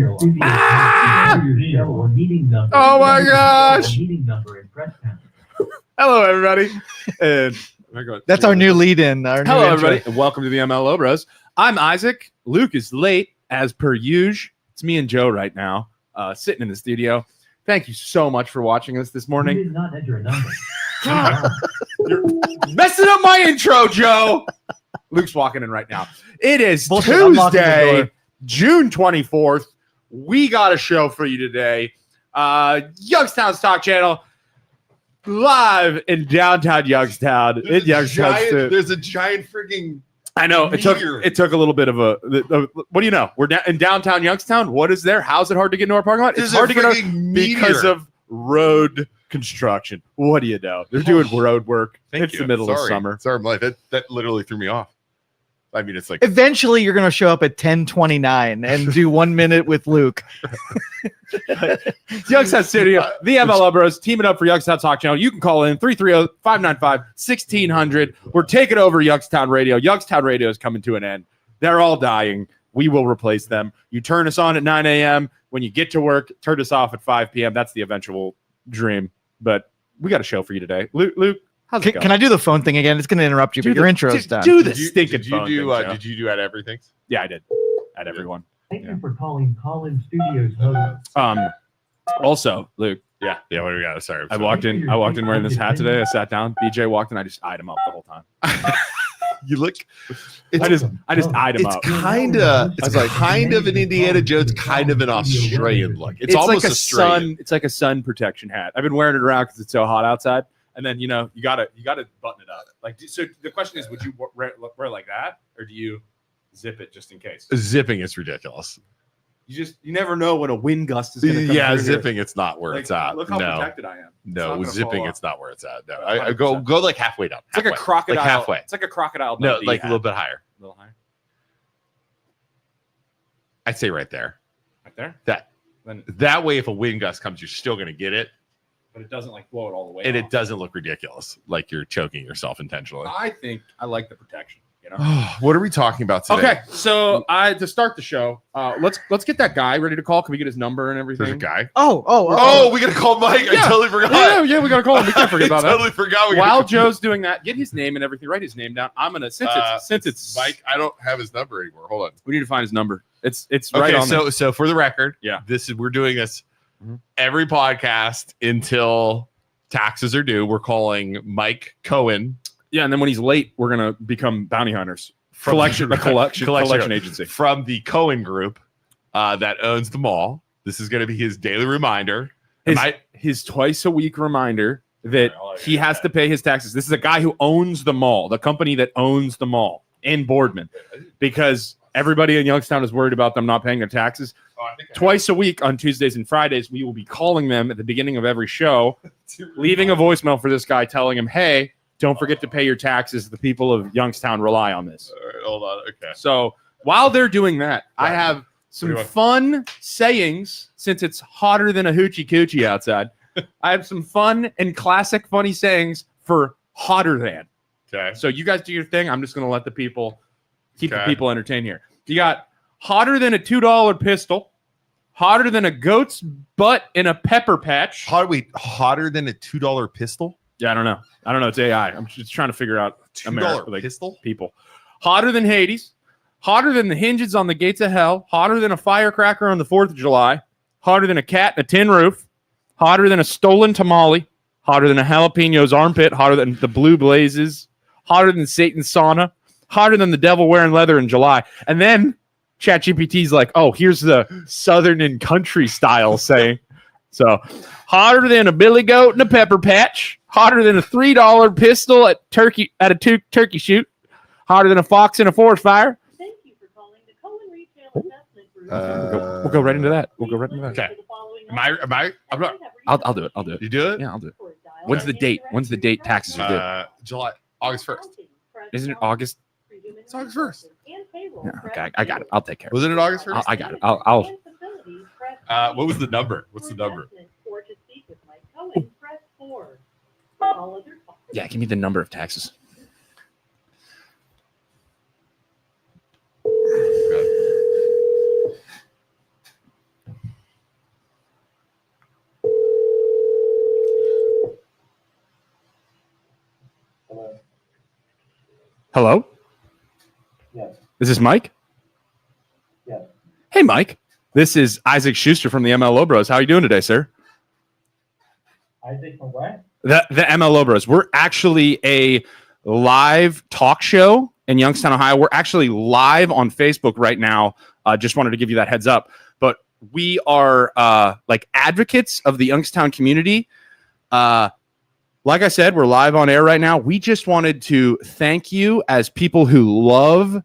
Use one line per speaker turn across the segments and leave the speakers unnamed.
Oh my gosh! Hello, everybody. And
that's our new lead-in.
Hello, everybody, and welcome to the MLO Bros. I'm Isaac. Luke is late, as per usual. It's me and Joe right now, sitting in the studio. Thank you so much for watching us this morning.
You did not enter a number.
You're messing up my intro, Joe. Luke's walking in right now. It is Tuesday, June 24th. We got a show for you today. Youngstown Stock Channel, live in downtown Youngstown.
There's a giant freaking.
I know it took a little bit of a. What do you know? We're in downtown Youngstown. What is there? How's it hard to get into our parking lot? It's hard to get because of road construction. What do you know? They're doing road work. It's the middle of summer.
Sorry, I'm like that literally threw me off. I mean, it's like
eventually you're going to show up at 10:29 and do 1 minute with Luke.
Youngstown Studio, the MLO Bros, teaming up for Youngstown Talk Channel. You can call in 330-595-1600. We're taking over Youngstown Radio. Youngstown Radio is coming to an end. They're all dying. We will replace them. You turn us on at 9 a.m. When you get to work, turn us off at 5 p.m. That's the eventual dream. But we got a show for you today. Luke.
Can I do the phone thing again? It's going to interrupt you, but your intro's done.
Do the stinking phone thing,
did you do at everything?
Yeah, I did. At everyone.
Thank you for calling Call-In Studios host.
Also, Luke.
Yeah. What do we got? Sorry.
I walked in wearing this hat today. I sat down. BJ walked in. I just eyed him up the whole time.
You look.
I just eyed him up.
It's kind of an Indiana Jones, kind of an Australian look. It's almost
like
Australian.
It's like a sun protection hat. I've been wearing it around because it's so hot outside. And then you gotta button it up. Like, so the question is, would you wear like that, or do you zip it just in case?
Zipping is ridiculous.
You never know when a wind gust is going to come.
Yeah, zipping it's not where it's at.
Look how protected I am.
No, zipping it's not where it's at. No, I go like halfway down.
It's like a crocodile.
Like halfway.
It's like a crocodile.
No, like a little bit higher.
A little higher.
I'd say right there.
Right there.
That way, if a wind gust comes, you're still going to get it.
But it doesn't like blow it all the way.
And
off.
It doesn't look ridiculous, like you're choking yourself intentionally.
I think I like the protection.
What are we talking about today?
Okay, so to start the show, let's get that guy ready to call. Can we get his number and everything?
There's a guy.
Oh,
we gotta call Mike.
Yeah.
I totally forgot.
Yeah, we gotta call him. We can't forget about that.
Totally forgot.
While Joe's doing that, get his name and everything. Write his name down. I'm gonna since it's
Mike. I don't have his number anymore. Hold on.
We need to find his number. It's right on.
So for the record,
yeah,
we're doing this every podcast until taxes are due. We're calling Mike Cohen.
Yeah, and then when he's late, we're gonna become bounty hunters. Collection agency
from the Cohen Group that owns the mall. This is going to be his daily reminder.
His twice a week reminder that he has to pay his taxes. This is a guy who owns the mall, the company that owns the mall in Boardman, because everybody in Youngstown is worried about them not paying their taxes. Twice a week on Tuesdays and Fridays, we will be calling them at the beginning of every show, leaving a voicemail for this guy telling him, hey, don't forget to pay your taxes. The people of Youngstown rely on this.
All right, hold on. Okay.
So while they're doing that, I have some fun sayings since it's hotter than a hoochie coochie outside. I have some fun and classic funny sayings for hotter than.
Okay.
So you guys do your thing. I'm just going to let the people keep the people entertained here. You got hotter than a $2 pistol, hotter than a goat's butt in a pepper patch.
Hotter than a $2 pistol?
Yeah, I don't know. It's AI. I'm just trying to figure out
$2 pistol
people. Hotter than Hades, hotter than the hinges on the gates of hell, hotter than a firecracker on the 4th of July, hotter than a cat in a tin roof, hotter than a stolen tamale, hotter than a jalapeno's armpit, hotter than the blue blazes, hotter than Satan's sauna, hotter than the devil wearing leather in July. And then ChatGPT's like, oh, here's the southern and country style saying. So hotter than a billy goat in a pepper patch, hotter than a $3 pistol at a turkey shoot, hotter than a fox in a forest fire.
Thank you for calling the Cohen Retail Investment Group.
We'll go right into that.
Okay. I'm not.
I'll do it.
You do it?
Yeah, I'll do it. When's the date? When's the date taxes are due?
August 1st.
Isn't it August?
It's August 1st.
Yeah, okay, I got it. I'll take care of it.
Was it August 1st?
I got it. I'll.
What was the number? What's the number?
Yeah, give me the number of taxes. Hello?
Yes.
Is this Mike?
Yes.
Hey, Mike. This is Isaac Schuster from the MLO Bros. How are you doing today, sir?
Isaac from where?
The MLO Bros. We're actually a live talk show in Youngstown, Ohio. We're actually live on Facebook right now. Just wanted to give you that heads up. But we are like advocates of the Youngstown community. Like I said, we're live on air right now. We just wanted to thank you as people who love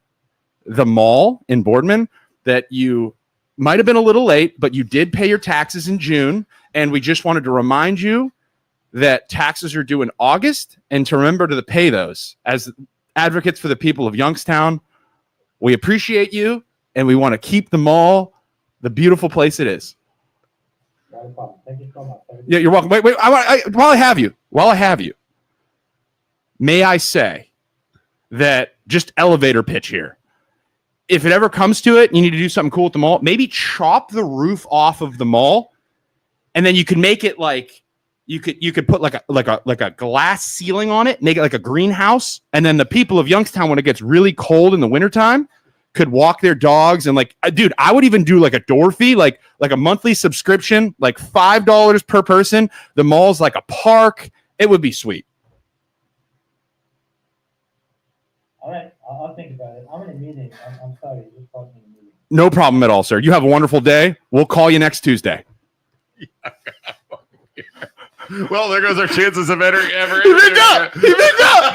the mall in Boardman, that you might have been a little late, but you did pay your taxes in June. And we just wanted to remind you that taxes are due in August and to remember to pay those. As advocates for the people of Youngstown, we appreciate you and we want to keep the mall the beautiful place it is.
Not a problem. Thank you so much.
Yeah, you're welcome. Wait, while I have you, may I say that just elevator pitch here. If it ever comes to it, and you need to do something cool at the mall, maybe chop the roof off of the mall, and then you can make it like you could put like a glass ceiling on it, make it like a greenhouse, and then the people of Youngstown, when it gets really cold in the wintertime, could walk their dogs. And like, dude, I would even do like a door fee, like a monthly subscription, like $5 per person. The mall's like a park. It would be sweet.
All right. I'll think about it. I'm in a meeting. I'm sorry. Just called me in a meeting.
No problem at all, sir. You have a wonderful day. We'll call you next Tuesday.
Well, there goes our chances of ever.
He picked up. He picked up.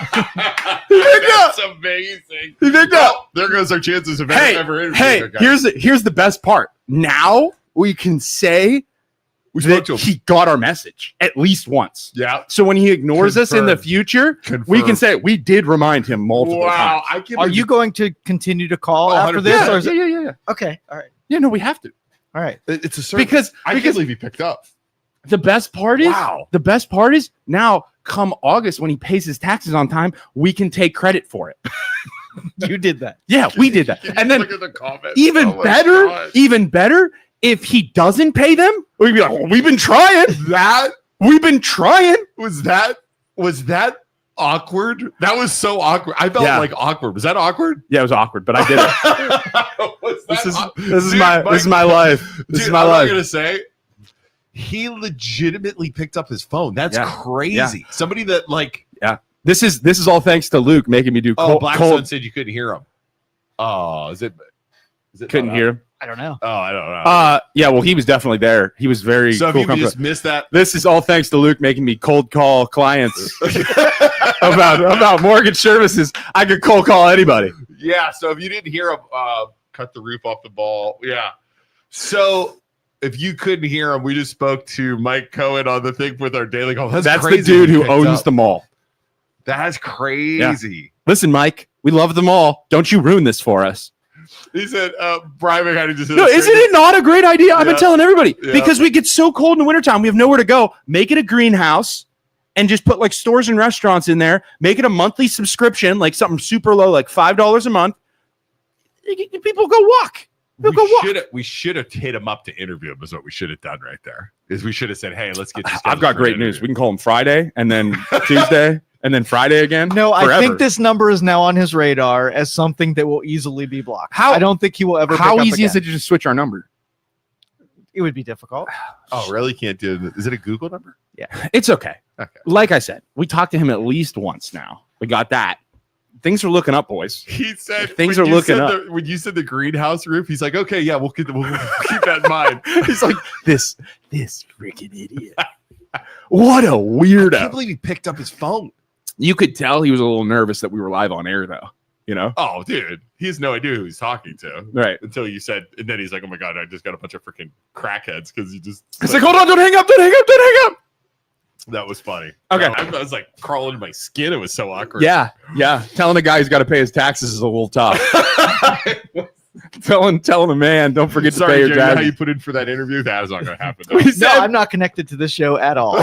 He picked up.
That's amazing.
He picked up.
There goes our chances of ever interviewing
Hey,
a guy.
here's the best part. Now we can say
We spoke
that
to him.
he got our message at least once.
Yeah.
So when he ignores us in the
Confirmed.
future, we
Confirmed.
can say we did remind him multiple
Wow.
times.
I can't
Are
believe
you going to continue to call
Oh,
after this?
100%.
Or is it?
Yeah.
Okay. All right.
Yeah, no, we have to.
All right.
It's a service.
Because
I can't believe he picked up.
the best part is
Wow.
now come August when he pays his taxes on time, we can take credit for it.
You did that.
Yeah, we did that.
Can
And
you
then
look at the comments?
even
Oh my
better,
gosh.
if he doesn't pay them, we'd be like, well, we've been trying. We've been trying.
Was that awkward? That was so awkward. I felt
Yeah.
like awkward. Was that awkward?
Yeah, it was awkward, but I did it.
Was
This
that
is
aw-
this is
Dude,
my
Mike-
this is my life. This
Dude,
is my
I'm
life.
not gonna say he legitimately picked up his phone. That's
Yeah.
crazy. Somebody that like
This is all thanks to Luke making me do
Blackstone
cold.
said you couldn't hear him. Oh, is it
Couldn't
not
hear
up?
him.
I don't know.
Oh, I don't know.
Yeah, well, he was definitely there. He was very
so if
cool.
you just missed that,
This is all thanks to Luke making me cold call clients about mortgage services. I could cold call anybody.
yeah. So if you didn't hear him, cut the roof off the ball. Yeah. So if you couldn't hear him, we just spoke to Mike Cohen on the thing with our daily call. That's
That's
crazy
the dude
he
who
picked
owns
up.
the mall.
That's crazy.
Listen, Mike, we love the mall. Don't you ruin this for us.
He said, Brian McHenry just
No, isn't it not a great idea? I've been
Yeah.
telling everybody
Yeah.
because we get so cold in the wintertime. We have nowhere to go. Make it a greenhouse and just put like stores and restaurants in there. Make it a monthly subscription, like something super low, like $5 a month. People go walk.
We should have hit him up to interview him. Is what we should have done right there. Is we should have said, "Hey, let's get this."
I've got great news. We can call him Friday and then Tuesday and then Friday again.
No, I
forever.
think this number is now on his radar as something that will easily be blocked.
How-
I don't think he will ever.
How
pick up
easy is it
again.
to just switch our number?
It would be difficult.
Oh, really? Can't do it. Is it a Google number?
It's okay.
Okay.
Like I said, we talked to him at least once now. We got that. Things are looking up, boys.
He said
Things
when
are
you
looking
said
up.
when you said the greenhouse roof, he's like, "Okay, yeah, we'll keep that in mind."
He's like, this freaking idiot. What a
I can't
weirdo.
believe he picked up his phone.
You could tell he was a little nervous that we were live on air, though. You know?
Oh, dude, he has no idea who he's talking to
Right.
until you said, and then he's like, "Oh my god, I just got a bunch of freaking crackheads because you just."
He's like, hold on, don't hang up.
That was funny.
Okay.
I was like crawling in my skin. It was so awkward.
Yeah. Telling a guy who's got to pay his taxes is a little tough. telling a man, don't forget to pay
Sorry,
your
Jerry, how
dad.
you put in for that interview? That is not going to happen. though.
We
No,
said,
I'm not connected to this show at all.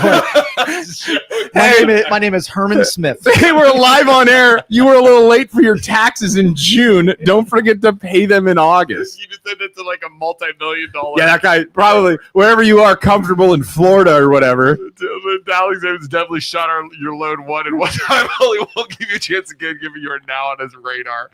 My name is Herman Smith.
they were live on air. You were a little late for your taxes in June. Don't forget to pay them in August.
You just send it to like a multi-million-dollar.
Yeah, that guy probably wherever you are comfortable in Florida or whatever.
Alex Evans definitely shot your load one and one time. Only won't give you a chance again, given you are now on his radar.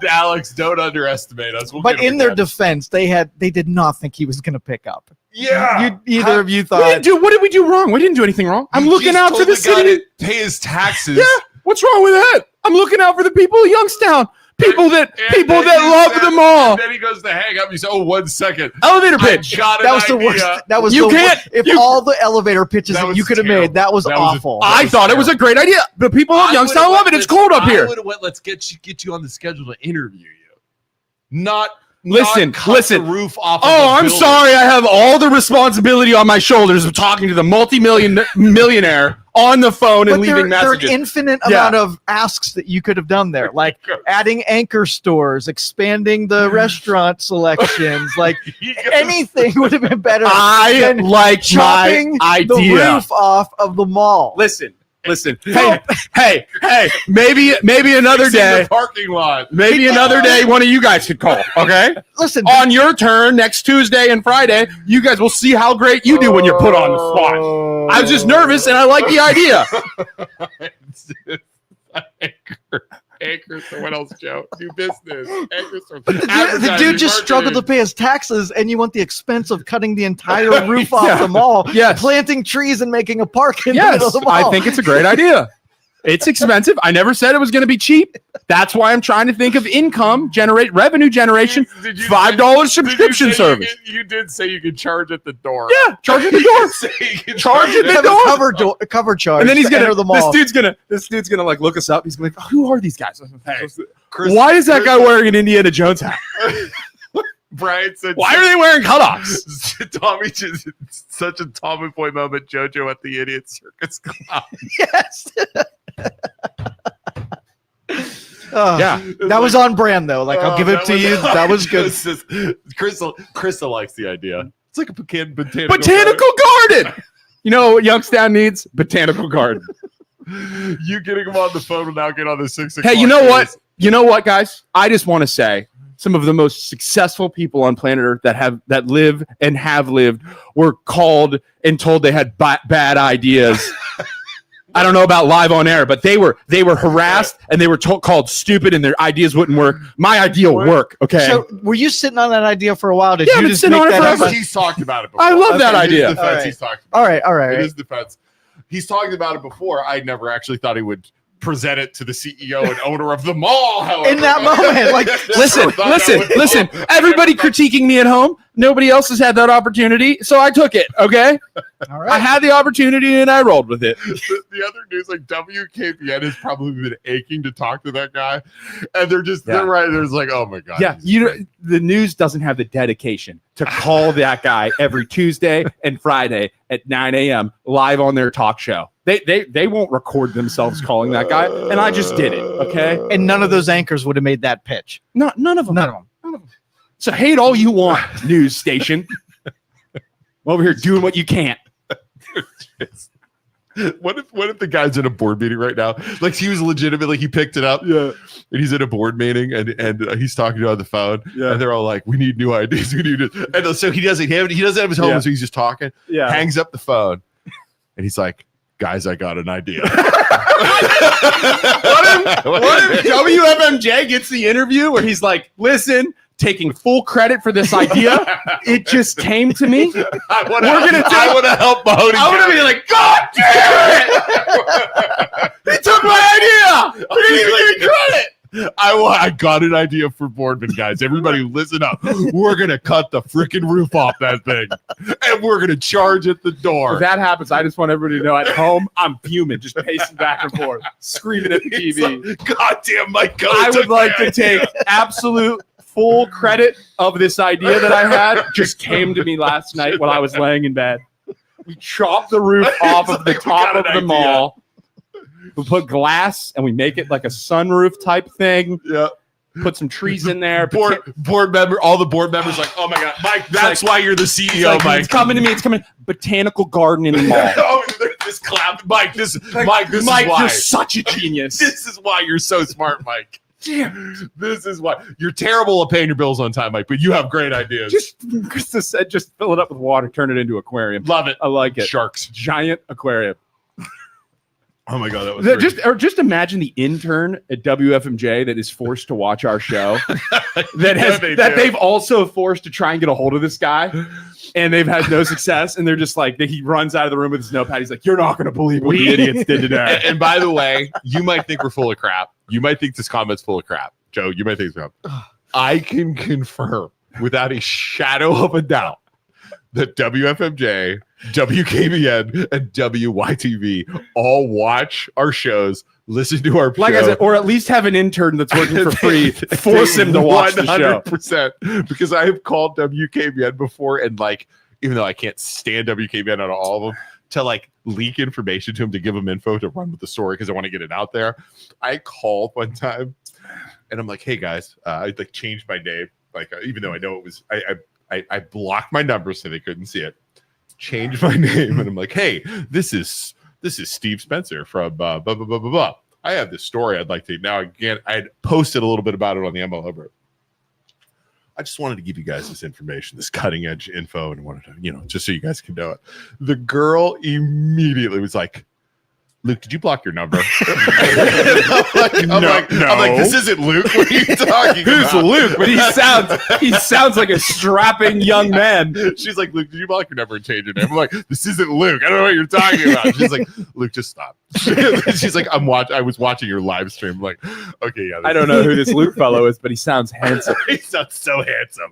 Alex, don't underestimate us. We'll
But
get him
in their
again.
defense, they did not think he was going to pick up.
yeah,
Either of you
We
thought.
didn't do. What did we do wrong? We didn't do anything wrong. I'm
You
looking
just
out
told
for the
guy
city.
to pay his taxes.
Yeah, what's wrong with that? I'm looking out for the people of Youngstown. People that
And then he
love
said-
the mall.
And then he goes to hang up. He said, "Oh, 1 second.
Elevator
I
pitch.
got
That
an
was the
idea."
worst. That was
You
the
can't-
worst. If
you-
all the elevator pitches
That
that
was
you could have
terrible.
made, that was
That was a-
awful.
I thought it was a great idea. The people of Youngstown love it. It's cold up here.
I would have went. Let's get you on the schedule to interview you. Not
Listen,
not cut
listen.
The roof off. of
Oh,
the
I'm
building.
sorry. I have all the responsibility on my shoulders of talking to the millionaire on the phone and
But
leaving
there are an
messages.
infinite
Yeah.
amount of asks that you could have done there, like adding anchor stores, expanding the restaurant selections, like anything would have been better
I
than
like my
chopping the
idea.
roof off of the mall.
Listen. Hey, maybe another
Fixing
day.
the parking lot.
Maybe another day, one of you guys could call. Okay.
Listen,
On your turn next Tuesday and Friday, you guys will see how great you do when you're put on the spot. I was just nervous, and I like the idea.
Anchor. So what else, Joe? Do business. Anchor.
the dude just struggled to pay his taxes, and you want the expense of cutting the entire roof off the mall,
Yes.
planting trees and making a park in the middle
Yes,
of the mall.
I think it's a great idea. It's expensive. I never said it was going to be cheap. That's why I'm trying to think of revenue generation, $5 subscription service.
You did say you could charge at the door.
Yeah, charge at the door. Charge at the
have
door.
a cover charge,
And then he's
to
gonna.
enter the mall.
This dude's gonna like look us up. He's gonna be like, who are these guys?
Hey,
Why is that guy wearing an Indiana Jones hat?
Brian said,
Why are they wearing cutoffs?
Tommy just such a Tommy Boy moment. JoJo at the Idiot Circus Club.
Yes. Oh,
Yeah.
that was on brand though. Like I'll give it to you. That was good.
Crystal likes the idea. It's like a botanical
Garden. You know what Youngstown needs? Botanical garden.
garden. You getting him on the phone will now get on the 6 o'clock.
Hey, you know what? You know what, guys? I just want to say some of the most successful people on planet Earth that live and have lived were called and told they had bad ideas. I don't know about live on air, but they were harassed and they were called stupid and their ideas wouldn't work. My idea will work. Okay.
So were you sitting on that idea for a while? Did
Yeah, I've
you
been
just
sitting
make
on it
that
forever.
up?
He's talked about it before.
I love that
In his
idea.
defense,
All right.
he's talked about
All right, all
it.
right.
In his defense, he's talked about it before. I never actually thought he would present it to the CEO and owner of the mall. However,
In that moment, like,
Listen. Everybody critiquing me at home. Nobody else has had that opportunity, so I took it. Okay.
all
I
right.
had the opportunity and I rolled with it.
The other news, like WKPN, has probably been aching to talk to that guy, and they're
Yeah.
right. There's like, oh my god,
Yeah, the news doesn't have the dedication to call that guy every Tuesday and Friday at 9 a.m. live on their talk show. They won't record themselves calling that guy, and I just did it. Okay,
And none of those anchors would have made that pitch.
none of them.
None of them.
So hate all you want, news station. I'm over here doing what you can't.
What if the guy's in a board meeting right now? Like he was legitimately, he picked it up,
Yeah,
and he's in a board meeting, and he's talking to you on the phone,
Yeah.
and they're all like, "We need new ideas. We need it." And so he doesn't have his home,
Yeah.
so he's just talking.
yeah.
Hangs up the phone, and he's like, "Guys, I got an idea."
What if WFMJ gets the interview where he's like, "Listen, taking full credit for this idea, it just came to me."
I want
gonna
to help Mahoney.
I'm gonna be like, "God damn it! He took my idea. He didn't even give me credit."
I got an idea for Boardman, guys. Everybody listen up. We're going to cut the freaking roof off that thing, and we're going to charge at the door.
If that happens, I just want everybody to know at home, I'm fuming, just pacing back and forth, screaming at the
It's
TV.
like, God damn, Mike Coe
I would
took
like
my
to take absolute full credit of this idea that I had. Just came to me last night while I was laying in bed. We chopped the roof off of the
like we
top
got
of
an
the
idea.
mall. We put glass and we make it like a sunroof type thing.
Yeah.
put some trees in there.
Board member, all the board members like, oh my God, Mike, that's why you're the CEO, Mike.
It's coming to me. It's coming. Botanical garden in the mall.
Oh, this clap, Mike. This is why.
You're such a genius.
This is why you're so smart, Mike. Damn. This is why you're terrible at paying your bills on time, Mike. But you have great ideas.
Krista said, just fill it up with water, turn it into an aquarium.
Love it.
I like it.
Sharks,
giant aquarium.
Oh my God, that was
just imagine the intern at WFMJ that is forced to watch our show they've also forced to try and get a hold of this guy, and they've had no success, and they're just like he runs out of the room with his notepad. He's like, "You're not going to believe what the idiots did today."
And by the way, you might think we're full of crap. You might think this comment's full of crap, Joe. You might think it's crap. I can confirm without a shadow of a doubt that WFMJ, WKBN, and WYTV all watch our shows, listen to our
like
show.
I said, or at least have an intern that's working for free. Force him to watch the show.
100%. Because I have called WKBN before, and like, even though I can't stand WKBN out of all of them, to like leak information to him to give him info to run with the story because I want to get it out there. I called one time, and I'm like, "Hey guys, I like changed my name, like even though I know it was I blocked my number so they couldn't see it. Changed my name, and I'm like, "Hey, this is Steve Spencer from blah blah blah blah blah. I have this story I'd like to now again. I had posted a little bit about it on the MLO Bros. I just wanted to give you guys this information, this cutting edge info, and wanted to, just so you guys can know it." The girl immediately was like, "Luke, did you block your number?" I'm like, "This isn't Luke. What are you talking
Who's
about?"
Luke? But he sounds like a strapping young man.
She's like, "Luke, did you block your number and change your name?" I'm like, "This isn't Luke. I don't know what you're talking about." She's like, "Luke, just stop." She's like, I was watching your live stream. I'm like, okay, yeah.
I don't know who this Luke fellow is, but he sounds handsome.
He sounds so handsome.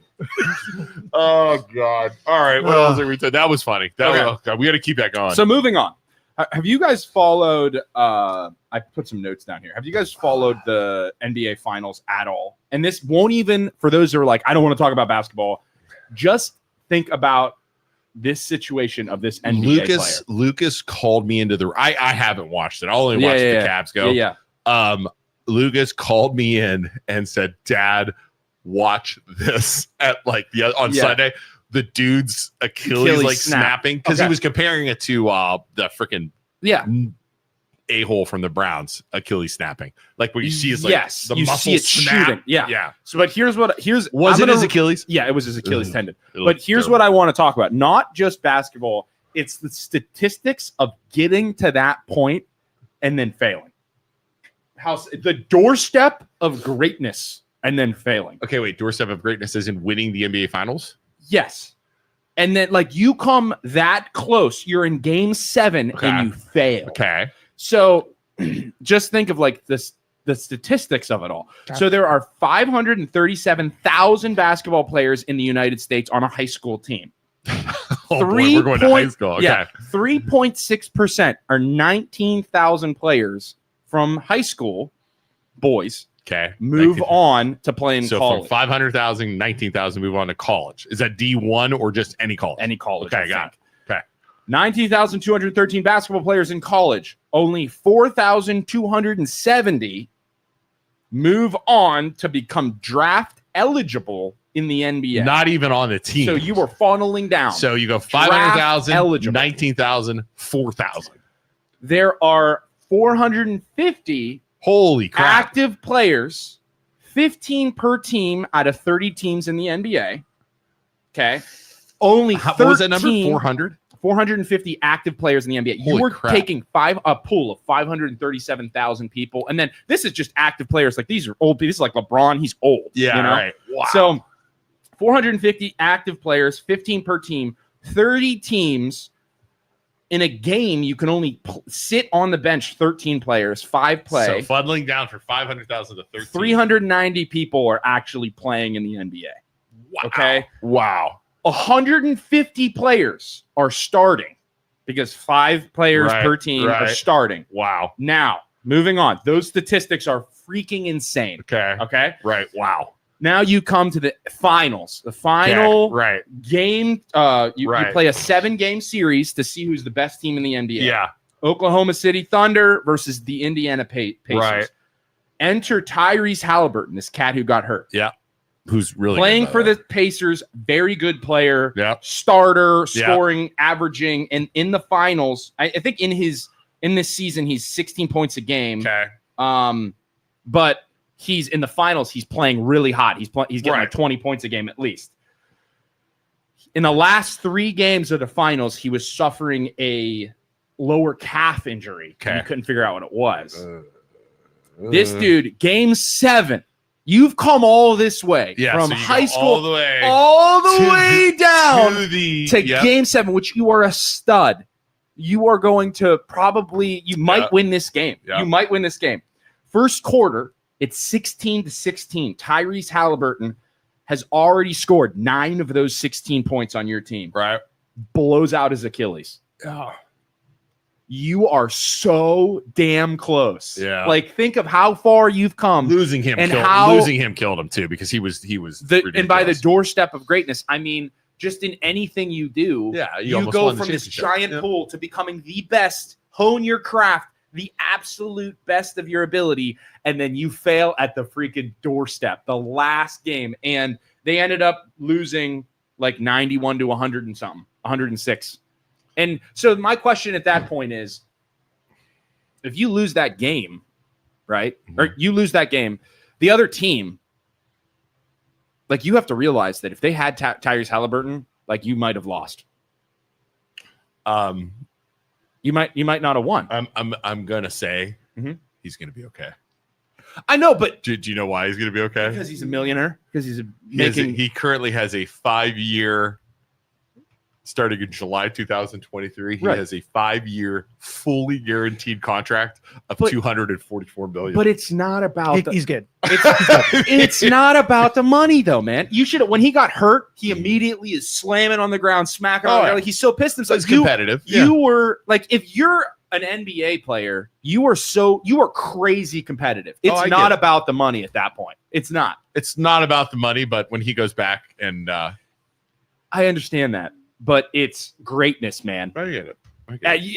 Oh God. All right. What else are we doing? That was funny. God, we got to keep that going.
So moving on. Have you guys followed? I put some notes down here. Have you guys followed the NBA Finals at all? And this won't even, for those who are like, I don't want to talk about basketball. Just think about this situation of this NBA player.
Lucas called me into the. I haven't watched it. I only watched the Cavs go.
Yeah.
Lucas called me in and said, "Dad, watch this at on Sunday." The dude's Achilles like snapping because he was comparing it to the freaking a-hole from the Browns Achilles snapping, like what you see is like the muscle snap.
Shooting. Yeah. So, but here's his
Achilles?
Yeah, it was his Achilles tendon. But here's what I want to talk about: not just basketball; it's the statistics of getting to that point and then failing. The doorstep of greatness and then failing.
Okay, wait. Doorstep of greatness is in winning the NBA Finals.
Yes. And then you come that close, you're in game 7 and you fail.
Okay.
So just think of the statistics of it all. So there are 537,000 basketball players in the United States on a high school team.
We're going to high school. Okay.
Yeah, 3.6% are 19,000 players from high school, boys.
Okay.
Move on to play in college.
So from 500,000, 19,000, move on to college. Is that D1 or just any college?
Any college.
Okay, got it. Okay.
19,213 basketball players in college. Only 4,270 move on to become draft eligible in the NBA.
Not even on the team.
So you were funneling down.
So you go 500,000, 19,000, 4,000.
There are 450
holy crap
active players, 15 per team out of 30 teams in the NBA. Okay. Only 13,
what was that number? 400?
450 active players in the NBA. You were taking a pool of 537,000 people. And then this is just active players. Like these are old people. This is like LeBron. He's old.
Yeah. Right.
Wow. So 450 active players, 15 per team, 30 teams. In a game, you can only sit on the bench 13 players, 5 play.
So funneling down for 500,000 to 13.
390 people are actually playing in the NBA.
Wow.
Okay?
Wow.
150 players are starting because 5 players per team are starting.
Wow.
Now, moving on. Those statistics are freaking insane. Okay?
Right. Wow.
Now you come to the finals. The final game, you play a 7-game series to see who's the best team in the NBA.
Yeah.
Oklahoma City Thunder versus the Indiana Pacers.
Right.
Enter Tyrese Halliburton, this cat who got hurt.
Yeah. Who's really
Playing
good,
for the Pacers, very good player,
Yeah.
starter,
Yeah.
scoring, averaging, and in the finals, I think in this season he's 16 points a game.
Okay.
But he's in the finals, he's playing really hot. He's getting
Right.
like 20 points a game at least. In the last 3 games of the finals, he was suffering a lower calf injury.
Okay.
And you couldn't figure out what it was. This dude, game 7. You've come all this way from
so you
high
go
school
all the way,
down
to
game 7, which you are a stud. You are going to you might win this game.
Yeah.
You might win this game. First quarter, it's 16-16. Tyrese Halliburton has already scored 9 of those 16 points on your team.
right.
Blows out his Achilles. You are so damn close.
Yeah.
Like, think of how far you've come.
Losing him killed him too, because he was
And by the
ridiculous.
doorstep of greatness, I mean, just in anything you do,
Yeah, you
you
almost
go
won the
from this
championship.
giant
Yeah.
pool to becoming the best, hone your craft, the absolute best of your ability, and then you fail at the freaking doorstep, the last game. And they ended up losing like 91 to 100 and something, 106. And so my question at that point is, if you lose that game, right? Or you lose that game, the other team, like, you have to realize that if they had Tyrese Halliburton, like, you might have lost. You might not have won.
I'm gonna say
Mhm.
he's gonna be okay.
I know, but
Do you know why he's gonna be okay?
because he's a millionaire, because he's
He currently has a 5-year, starting in July 2023. He
Right.
has a 5-year, fully guaranteed contract of
But-
$244 million.
but it's not about
He's good.
it's not about the money, though, man. You should. When he got hurt, he immediately is slamming on the ground, smacking on the ground. Like, he's so pissed himself.
it's competitive.
You were like, if you're an NBA player, you are crazy competitive. It's
I
not
get it.
about the money at that point. It's not.
It's not about the money, but when he goes back and
I understand that, but it's greatness, man.
I get it.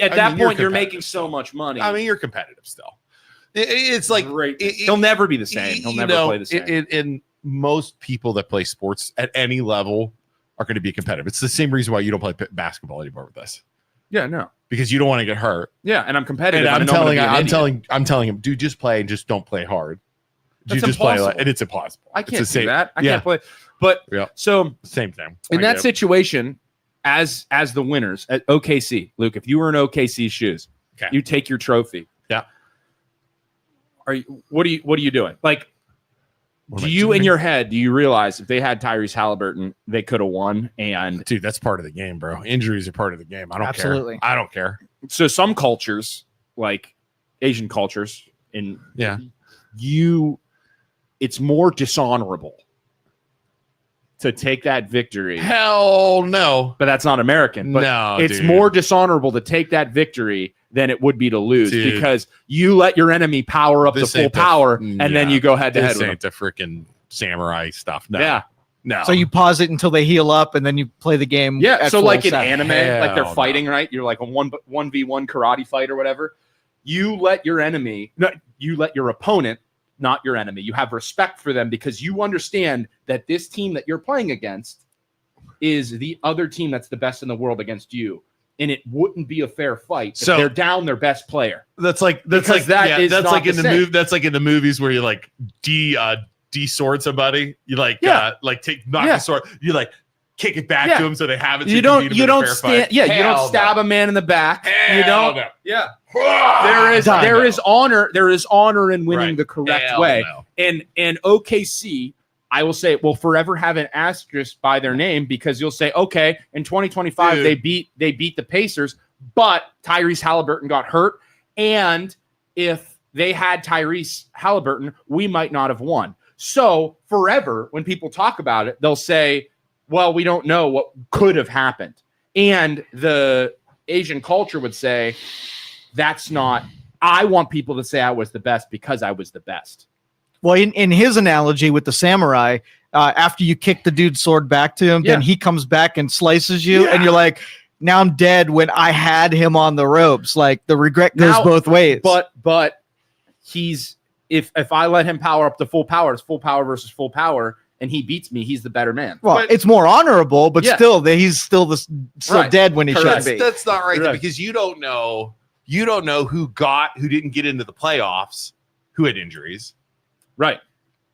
At that point, you're making so much money.
I mean, you're competitive still. It's like
Great.
it-
He'll never be the same. He'll never play the same.
And most people that play sports at any level are going to be competitive. It's the same reason why you don't play basketball anymore with us,
Yeah, no.
because you don't want to get hurt.
Yeah, and I'm competitive.
And
I know I'm gonna be an idiot.
I'm telling him, dude, just play and just don't play hard.
That's
Just play,
impossible.
and it's impossible.
I
It's
can't
the
do
same-
that. I
yeah.
can't play. But
Yeah.
so
Same thing.
in
I
that
get it.
situation, as the winners at OKC, Luke, if you were in OKC's shoes,
Okay.
you take your trophy.
Yeah.
What are you doing? Like,
What
do
am I
you in
doing?
your head, do you realize if they had Tyrese Halliburton, they could have won? And
Dude, that's part of the game, bro. Injuries are part of the game. I don't
Absolutely.
care. I don't care.
so some cultures, like Asian cultures,
Yeah.
it's more dishonorable to take that victory.
Hell no.
But that's not American. But
No,
it's
dude.
more dishonorable to take that victory than it would be to lose,
Dude.
because you let your enemy power up to
This
full
ain't the-
power, and then
yeah.
you go head to head
This
with them.
ain't the freaking samurai stuff. No.
Yeah,
No.
So you pause it until they heal up, and then you play the game.
yeah.
at
So
full
like in
set.
anime,
Hell
like they're
no.
fighting, right? You're like a 1v1 karate fight or whatever. You let your opponent, not your enemy. You have respect for them because you understand that this team that you're playing against is the other team that's the best in the world against you. And it wouldn't be a fair fight
So-
if they're down their best player.
that's like
Because
like
that is
that's
not
like
the
in the
same.
move. That's like in the movies where you like de-sword somebody. You like
Yeah.
knock
Yeah.
the sword. You like kick it back
Yeah.
to him so they have it. So
You
can
don't
beat him in a fair fight.
you
Hell
don't stab
no.
a man in the back.
Hell
You don't.
no.
Yeah.
There
There is honor in winning
Right.
the correct
Hell
way.
no.
And OKC, I will say, will forever have an asterisk by their name, because you'll say, okay, in 2025
Dude.
they beat the Pacers, but Tyrese Halliburton got hurt, and if they had Tyrese Halliburton, we might not have won. So forever, when people talk about it, they'll say, well, we don't know what could have happened. And the Asian culture would say, that's not, I want people to say I was the best because I was the best.
Well, in his analogy with the samurai, after you kick the dude's sword back to him, then
Yeah.
he comes back and slices you,
Yeah.
and you're like, now I'm dead when I had him on the ropes. Like, the regret goes
Now-
both ways.
But he's if I let him power up to full power, it's full power versus full power, and he beats me, he's the better man.
Well,
But-
it's more honorable, but
Yeah.
still, he's still
Right.
dead when he
Correct.
should be.
That's not right
Correct.
because you don't know who didn't get into the playoffs, who had injuries.
Right.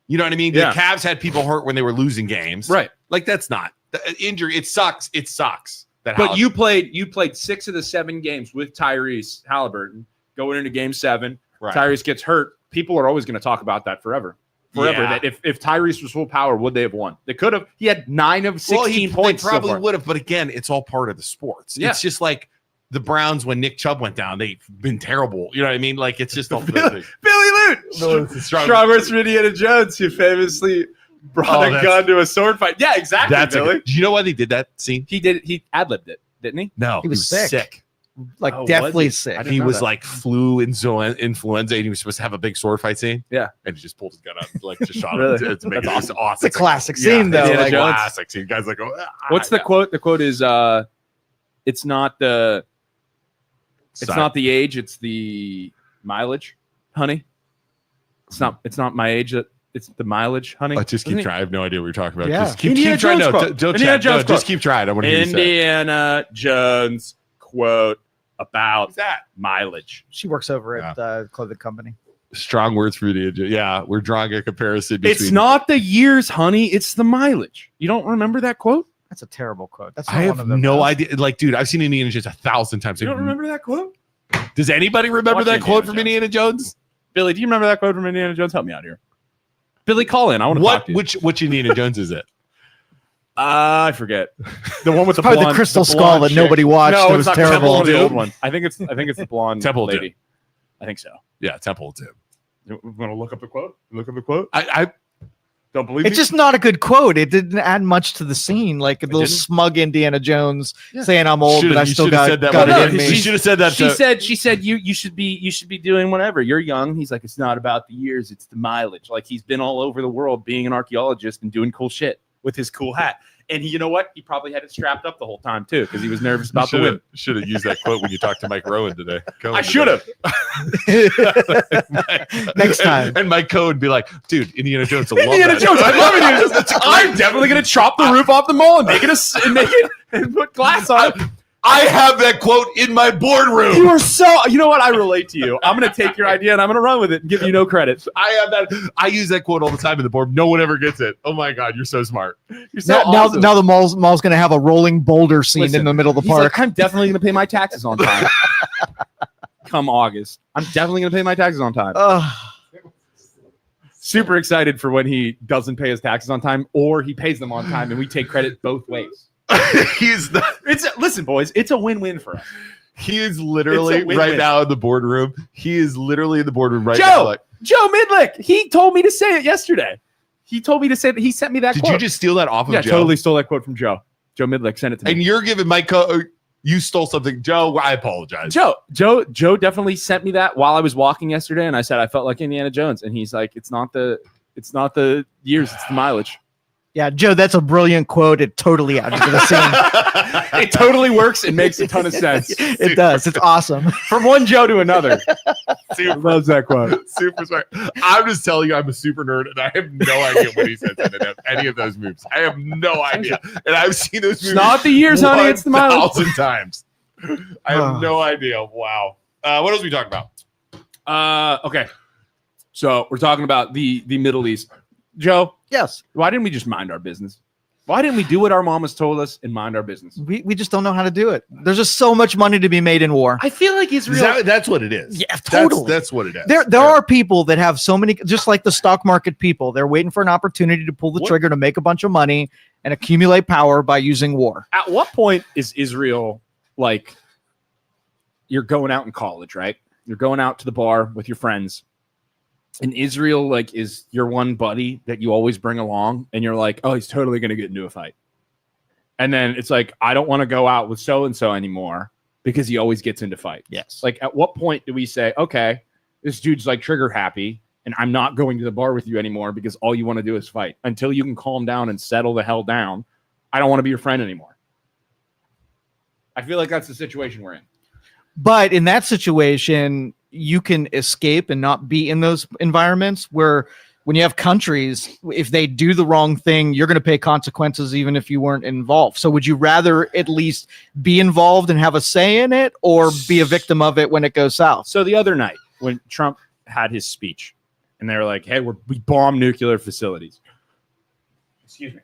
You know what I mean?
Yeah.
The Cavs had people hurt when they were losing games.
Right.
Like that's not the injury. It sucks. It sucks. That
But you played 6 of the 7 games with Tyrese Halliburton going into game 7.
right.
Tyrese gets hurt. People are always going to talk about that forever.
Yeah.
That if Tyrese was full power, would they have won? They could have. He had 9 of 16 points.
They probably
so far.
would have, but again, it's all part of the sports.
Yeah.
It's just like the Browns when Nick Chubb went down, they've been terrible. You know what I mean? Like it's just all
Billy Lute,
No, it's strong.
strong words from Indiana Jones, who famously brought a gun to a sword fight. Yeah, exactly.
That's
Billy.
do you know why they did that scene?
He ad-libbed it, didn't he?
No,
He was sick. Like,
Oh,
deathly
was he?
sick.
I didn't
He
know
was
that.
like flu influenza, and he was supposed to have a big sword fight scene.
Yeah.
and he just pulled his gun out, and, like just shot
Really?
him. To make
That's
it awesome.
It's a classic scene, though.
Indiana
Like,
Jones.
Classic scene. Guys like,
What's the quote? The quote is, "It's not the age, it's the mileage, honey. It's not my age. It's the mileage, honey."
Let's just keep
Isn't it?
trying. I have no idea what you're talking about.
Yeah.
Just keep
Indiana
trying.
Jones
No,
quote.
don't
Indiana
chat. No,
Jones quote.
just keep trying. I want to hear you say it.
Indiana Jones quote about
What's that?
mileage.
she works over at the clothing company.
Strong words for the yeah. We're drawing a comparison between.
It's not the years, honey. It's the mileage. You don't remember that quote?
That's a terrible quote. That's
I
not
have
one of them.
no
though.
idea. Like, dude, I've seen Indiana Jones 1,000 times.
You don't remember that quote?
Does anybody remember
Watch
that
Indiana
quote from
Jones.
Indiana Jones?
Billy, do you remember that quote from Indiana Jones? Help me out here. Billy, call in. I want to talk
What?
to you.
Which Indiana Jones is it?
I forget. The one with the
Probably
blonde,
the crystal
blonde
skull that
chick.
nobody watched.
No,
It
it's
was
not
terrible.
Temple of the
Doom.
old one. I think it's the blonde
Temple of
lady. I think so.
Yeah, Temple of Doom.
You want to look up the quote? Look up the quote.
I
Don't believe
It's
me?
just not a good quote. It didn't add much to the scene. Like a little
didn't?
smug Indiana Jones
Yeah.
saying, "I'm old,
Should've-
but I
you
still
should've
got,
said that
got
one.
it
No,
in me."
You should have said that.
She said you should be doing whatever. You're young. He's like, it's not about the years, it's the mileage. Like he's been all over the world being an archaeologist and doing cool shit with his cool hat. And you know what? He probably had it strapped up the whole time too, because he was nervous about the win.
Should have used that quote when you talked to Mike Rowan today.
I should have.
Next time.
And Mike Cohen would be like, dude, Indiana Jones will love
Indiana
that.
Jones. I love Indiana Jones. I'm definitely gonna chop the roof off the mall and make it and put glass on it.
I have that quote in my boardroom.
You are so. You know what? I relate to you. I'm gonna take your idea and I'm gonna run with it and give you no credit.
I have that. I use that quote all the time in the board. No one ever gets it. Oh my god, you're so smart.
You're so
Now
awesome.
the mall's going to have a rolling boulder scene
Listen,
in the middle of the
He's
park.
like, I'm definitely gonna pay my taxes on time. Come August, I'm definitely gonna pay my taxes on time.
Ugh.
Super excited for when he doesn't pay his taxes on time or he pays them on time and we take credit both ways.
He's the,
Listen, boys, it's a win-win for us.
he is literally
It's a win-win.
right now in the boardroom. He is literally in the boardroom right
Joe!
now. Like,
Joe Midlick, he told me to say it yesterday. He told me to say that he sent me that
did
quote.
you just steal that off of
Yeah,
Joe?
totally stole that quote from Joe. Joe Midlick sent it to me.
And you're giving Mike you stole something. Joe, I apologize.
Joe definitely sent me that while I was walking yesterday, and I said I felt like Indiana Jones, and he's like, it's not the years, it's the mileage.
Yeah, Joe, that's a brilliant quote. It totally adds to the scene.
It totally works. It makes a ton of sense.
It does. It's awesome.
From one Joe to another.
Super,
Loves that quote.
super smart. I'm just telling you, I'm a super nerd, and I have no idea what he says in any of those moves. I have no idea, and I've seen those moves.
It's not the years, honey. It's the mileage.
1,000 times. I have no idea. Wow. What else are we talking about?
Okay. So we're talking about the Middle East. Joe,
Yes.
why didn't we just mind our business? Why didn't we do what our mamas told us and mind our business?
We just don't know how to do it. There's just so much money to be made in war.
I feel like Israel.
That's what it is.
Yeah, totally.
That's what it is.
There are people that have so many, just like the stock market people. They're waiting for an opportunity to pull the trigger to make a bunch of money and accumulate power by using war.
At what point is Israel like? You're going out in college, right? You're going out to the bar with your friends. And Israel, like, is your one buddy that you always bring along, and you're like, oh, he's totally going to get into a fight. And then it's like, I don't want to go out with so-and-so anymore because he always gets into fight.
Yes.
Like, at what point do we say, okay, this dude's like trigger happy, and I'm not going to the bar with you anymore because all you want to do is fight. Until you can calm down and settle the hell down, I don't want to be your friend anymore. I feel like that's the situation we're in.
But in that situation, you can escape and not be in those environments where when you have countries, if they do the wrong thing, you're going to pay consequences even if you weren't involved. So would you rather at least be involved and have a say in it, or be a victim of it when it goes south?
So the other night when Trump had his speech and they were like, hey, we bomb nuclear facilities. Excuse me.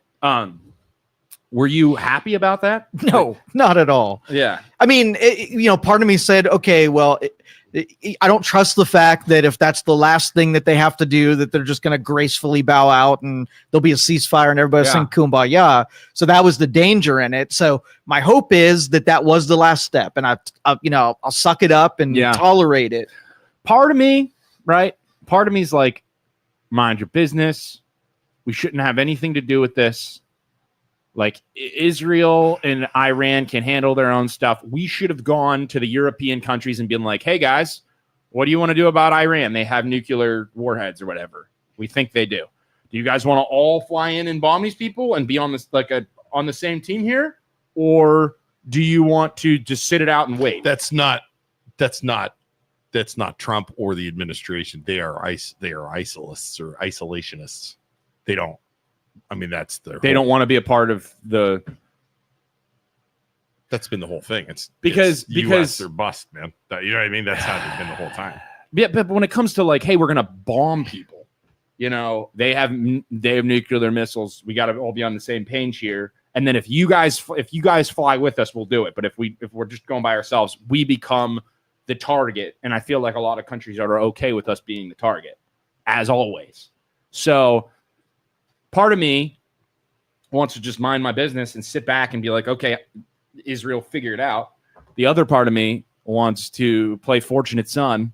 Were you happy about that?
No, not at all.
Yeah.
I mean, part of me said, okay, well, I don't trust the fact that if that's the last thing that they have to do, that they're just going to gracefully bow out and there'll be a ceasefire and everybody sing kumbaya. So that was the danger in it. So my hope is that was the last step, and I'll suck it up and tolerate it.
Part of me, right? Part of me is like, mind your business. We shouldn't have anything to do with this. Like, Israel and Iran can handle their own stuff. We should have gone to the European countries and been like, hey, guys, what do you want to do about Iran? They have nuclear warheads or whatever. We think they do. Do you guys want to all fly in and bomb these people and be on this on the same team here? Or do you want to just sit it out and wait?
That's not Trump or the administration. They are isolists or isolationists. They don't. I mean, they
don't want to be a part of the.
That's been the whole thing. It's
because
US or bust, man. You know what I mean? That's how it's been the whole time.
Yeah, but when it comes to like, hey, we're gonna bomb people. They have nuclear missiles. We got to all be on the same page here. And then if you guys fly with us, we'll do it. But if we're just going by ourselves, we become the target. And I feel like a lot of countries are okay with us being the target, as always. So. Part of me wants to just mind my business and sit back and be like, okay, Israel, figure it out. The other part of me wants to play fortunate son.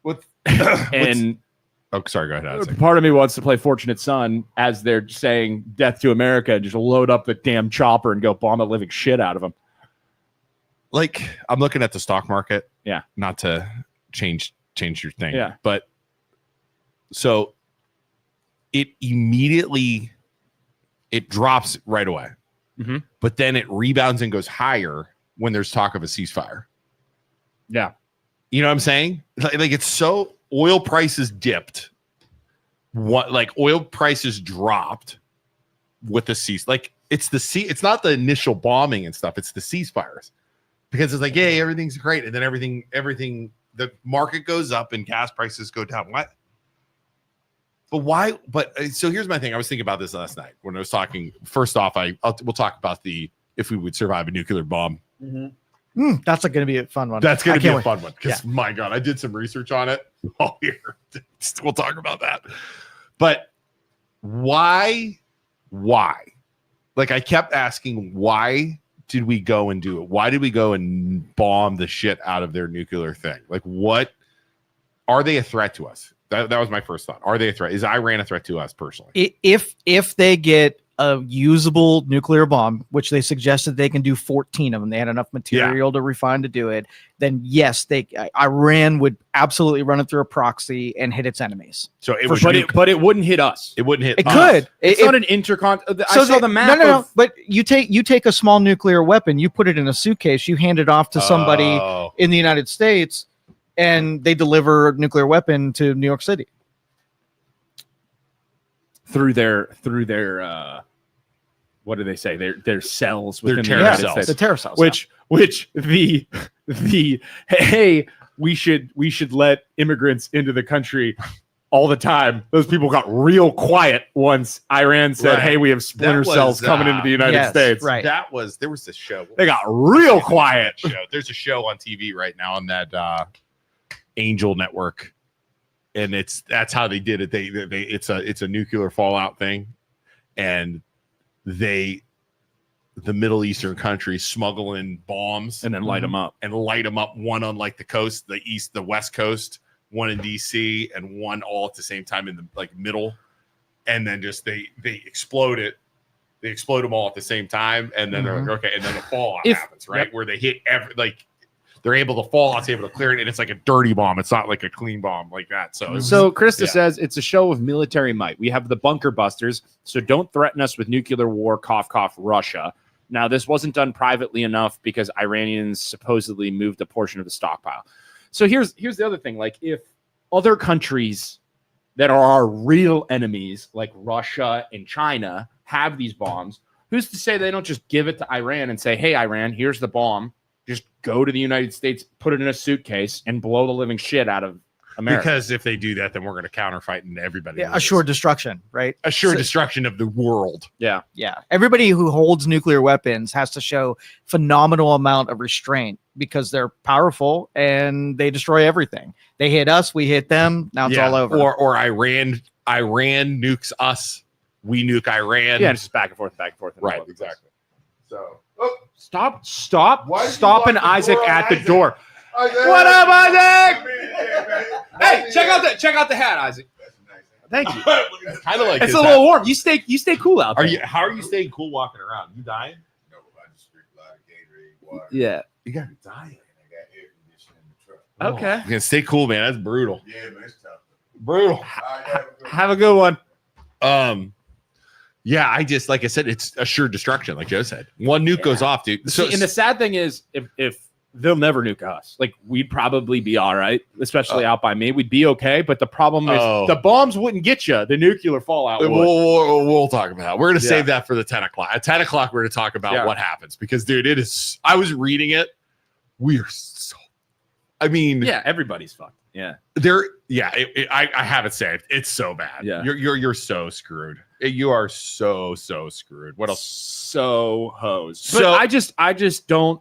Sorry, go ahead.
Part of me wants to play fortunate son as they're saying death to America and just load up the damn chopper and go bomb the living shit out of them.
Like, I'm looking at the stock market.
Yeah.
Not to change your thing.
Yeah.
But so it immediately drops right away, but then it rebounds and goes higher when there's talk of a ceasefire.
Yeah,
you know what I'm saying? Like it's so oil prices dipped. Oil prices dropped with the cease. Like it's not the initial bombing and stuff. It's the ceasefires, because it's like, yeah, everything's great, and then everything the market goes up and gas prices go down. What? But why? But so here's my thing. I was thinking about this last night when I was talking. First off, we'll talk about if we would survive a nuclear bomb.
That's going to be a fun one.
That's going to be a fun one because my God, I did some research on it. Oh, here we'll talk about that. But why? Like I kept asking, why did we go and do it? Why did we go and bomb the shit out of their nuclear thing? Like, what are they a threat to us? That was my first thought. Are they a threat? Is Iran a threat to us personally?
If they get a usable nuclear bomb, which they suggested they can do 14 of them, they had enough material to refine to do it, then yes, Iran would absolutely run it through a proxy and hit its enemies.
So
but it wouldn't hit us.
It wouldn't hit
it
us.
Could.
It's not an I saw the map.
No. But you take a small nuclear weapon, you put it in a suitcase, you hand it off to somebody in the United States, and they deliver a nuclear weapon to New York City through their
what do they say? Their cells within
their
the United
cells.
States.
The terror cells.
Which the hey, we should let immigrants into the country all the time. Those people got real quiet once Iran said, "Hey, we have splinter cells coming into the United States."
Right.
There was this show.
They got real quiet.
There's a show on TV right now on that Angel Network, and that's how they did it. It's a nuclear fallout thing, and the Middle Eastern countries smuggle in bombs
and then light them up.
One on like the coast, the west coast, one in DC, and one all at the same time in the middle, and then just they explode it. They explode them all at the same time, and then they're like, okay, and then the fallout happens, right? Where they hit they're able to fallout's able to clear it, and it's like a dirty bomb. It's not like a clean bomb like that. So
Krista says it's a show of military might. We have the bunker busters, so don't threaten us with nuclear war. Cough, cough, Russia. Now, this wasn't done privately enough because Iranians supposedly moved a portion of the stockpile. So here's the other thing. Like, if other countries that are our real enemies, like Russia and China, have these bombs, who's to say they don't just give it to Iran and say, hey, Iran, here's the bomb. Just go to the United States, put it in a suitcase, and blow the living shit out of America.
Because if they do that, then we're going to counterfight and everybody.
Yeah, assured destruction, right?
Assured destruction of the world.
Yeah.
Everybody who holds nuclear weapons has to show phenomenal amount of restraint because they're powerful and they destroy everything. They hit us, we hit them. Now it's all over.
Or Iran nukes us, we nuke Iran.
Yeah, it's just back and forth.
Right, exactly. So
stop
Why did you
stopping
lock the
Isaac
door on
at the
Isaac?
door. What up, Isaac? Hey, check out the hat, Isaac. Thank you.
Kind of like
It's
his
a little
hat.
warm. You stay cool out there.
How are you staying cool walking around? You dying?
No, I just drink a lot of Gatorade water.
Yeah.
You gotta be dying.
And I got air conditioning in the truck.
Okay.
Yeah, stay cool, man. That's brutal.
Yeah, man, it's tough.
Brutal.
All right,
Have a good one.
Yeah, I just like I said, it's assured destruction, like Joe said. One nuke goes off, dude. So
And the sad thing is, if they'll never nuke us, like we'd probably be all right, especially out by me. We'd be okay. But the problem is the bombs wouldn't get you. The nuclear fallout would.
We'll talk about that. We're gonna
Yeah.
save that for the 10 o'clock. At 10 o'clock, we're gonna talk about what happens because, dude, it is. I was reading it. We are so. I mean,
Yeah, everybody's fucked. Yeah.
there. Yeah, I have it saved. It's so bad.
Yeah.
You're so screwed. You are so screwed. What else?
So hosed. But
So-
I just don't.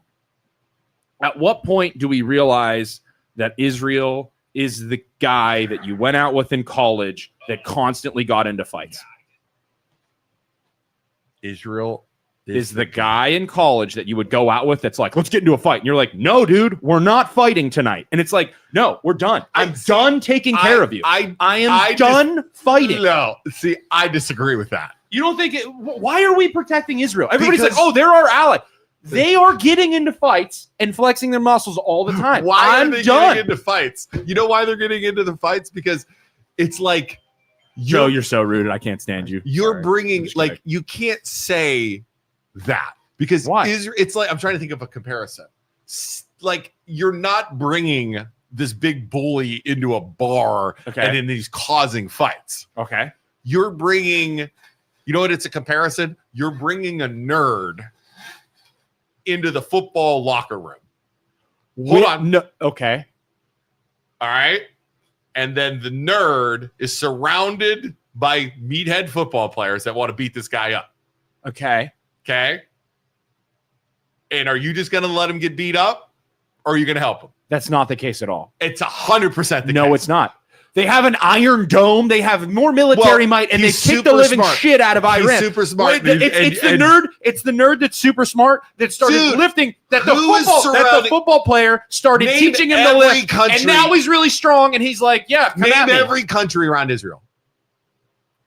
At what point do we realize that Israel is the guy that you went out with in college that constantly got into fights?
Israel
Is the guy in college that you would go out with that's like, let's get into a fight. And you're like, no, dude, we're not fighting tonight. And it's like, no, we're done. I'm done taking care of you. I am done fighting.
No, see, I disagree with that.
You don't think why are we protecting Israel? Everybody's
Because-
like, oh, they're our ally. They are getting into fights and flexing their muscles all the time.
Why
I'm
are they
done.
getting into fights? You know why they're getting into the fights? Because it's like
Joe, you're so rude. I can't stand you.
you're
Sorry.
bringing
Just
like
kidding.
you can't say that because
Why?
it's like I'm trying to think of a comparison. Like you're not bringing this big bully into a bar
Okay.
and then he's causing fights.
Okay.
You're bringing, you know what? It's a comparison. You're bringing a nerd into the football locker room. Hold on.
No, okay.
All right. And then the nerd is surrounded by meathead football players that want to beat this guy up.
Okay.
Okay. And are you just going to let him get beat up or are you going to help him?
That's not the case at all.
It's 100% the
No,
case.
it's not. They have an Iron Dome. They have more military
Well,
might, and they
he's
kick the
super
living
smart.
shit out of
He's
Iran.
super smart.
Wait, it's the nerd. It's the nerd that's super smart that started
Dude,
lifting. That the
who is
the football player started
Name
teaching him to
every
lift,
country-
and now he's really strong. And he's like, "Yeah, come
Name
at me."
every country around Israel.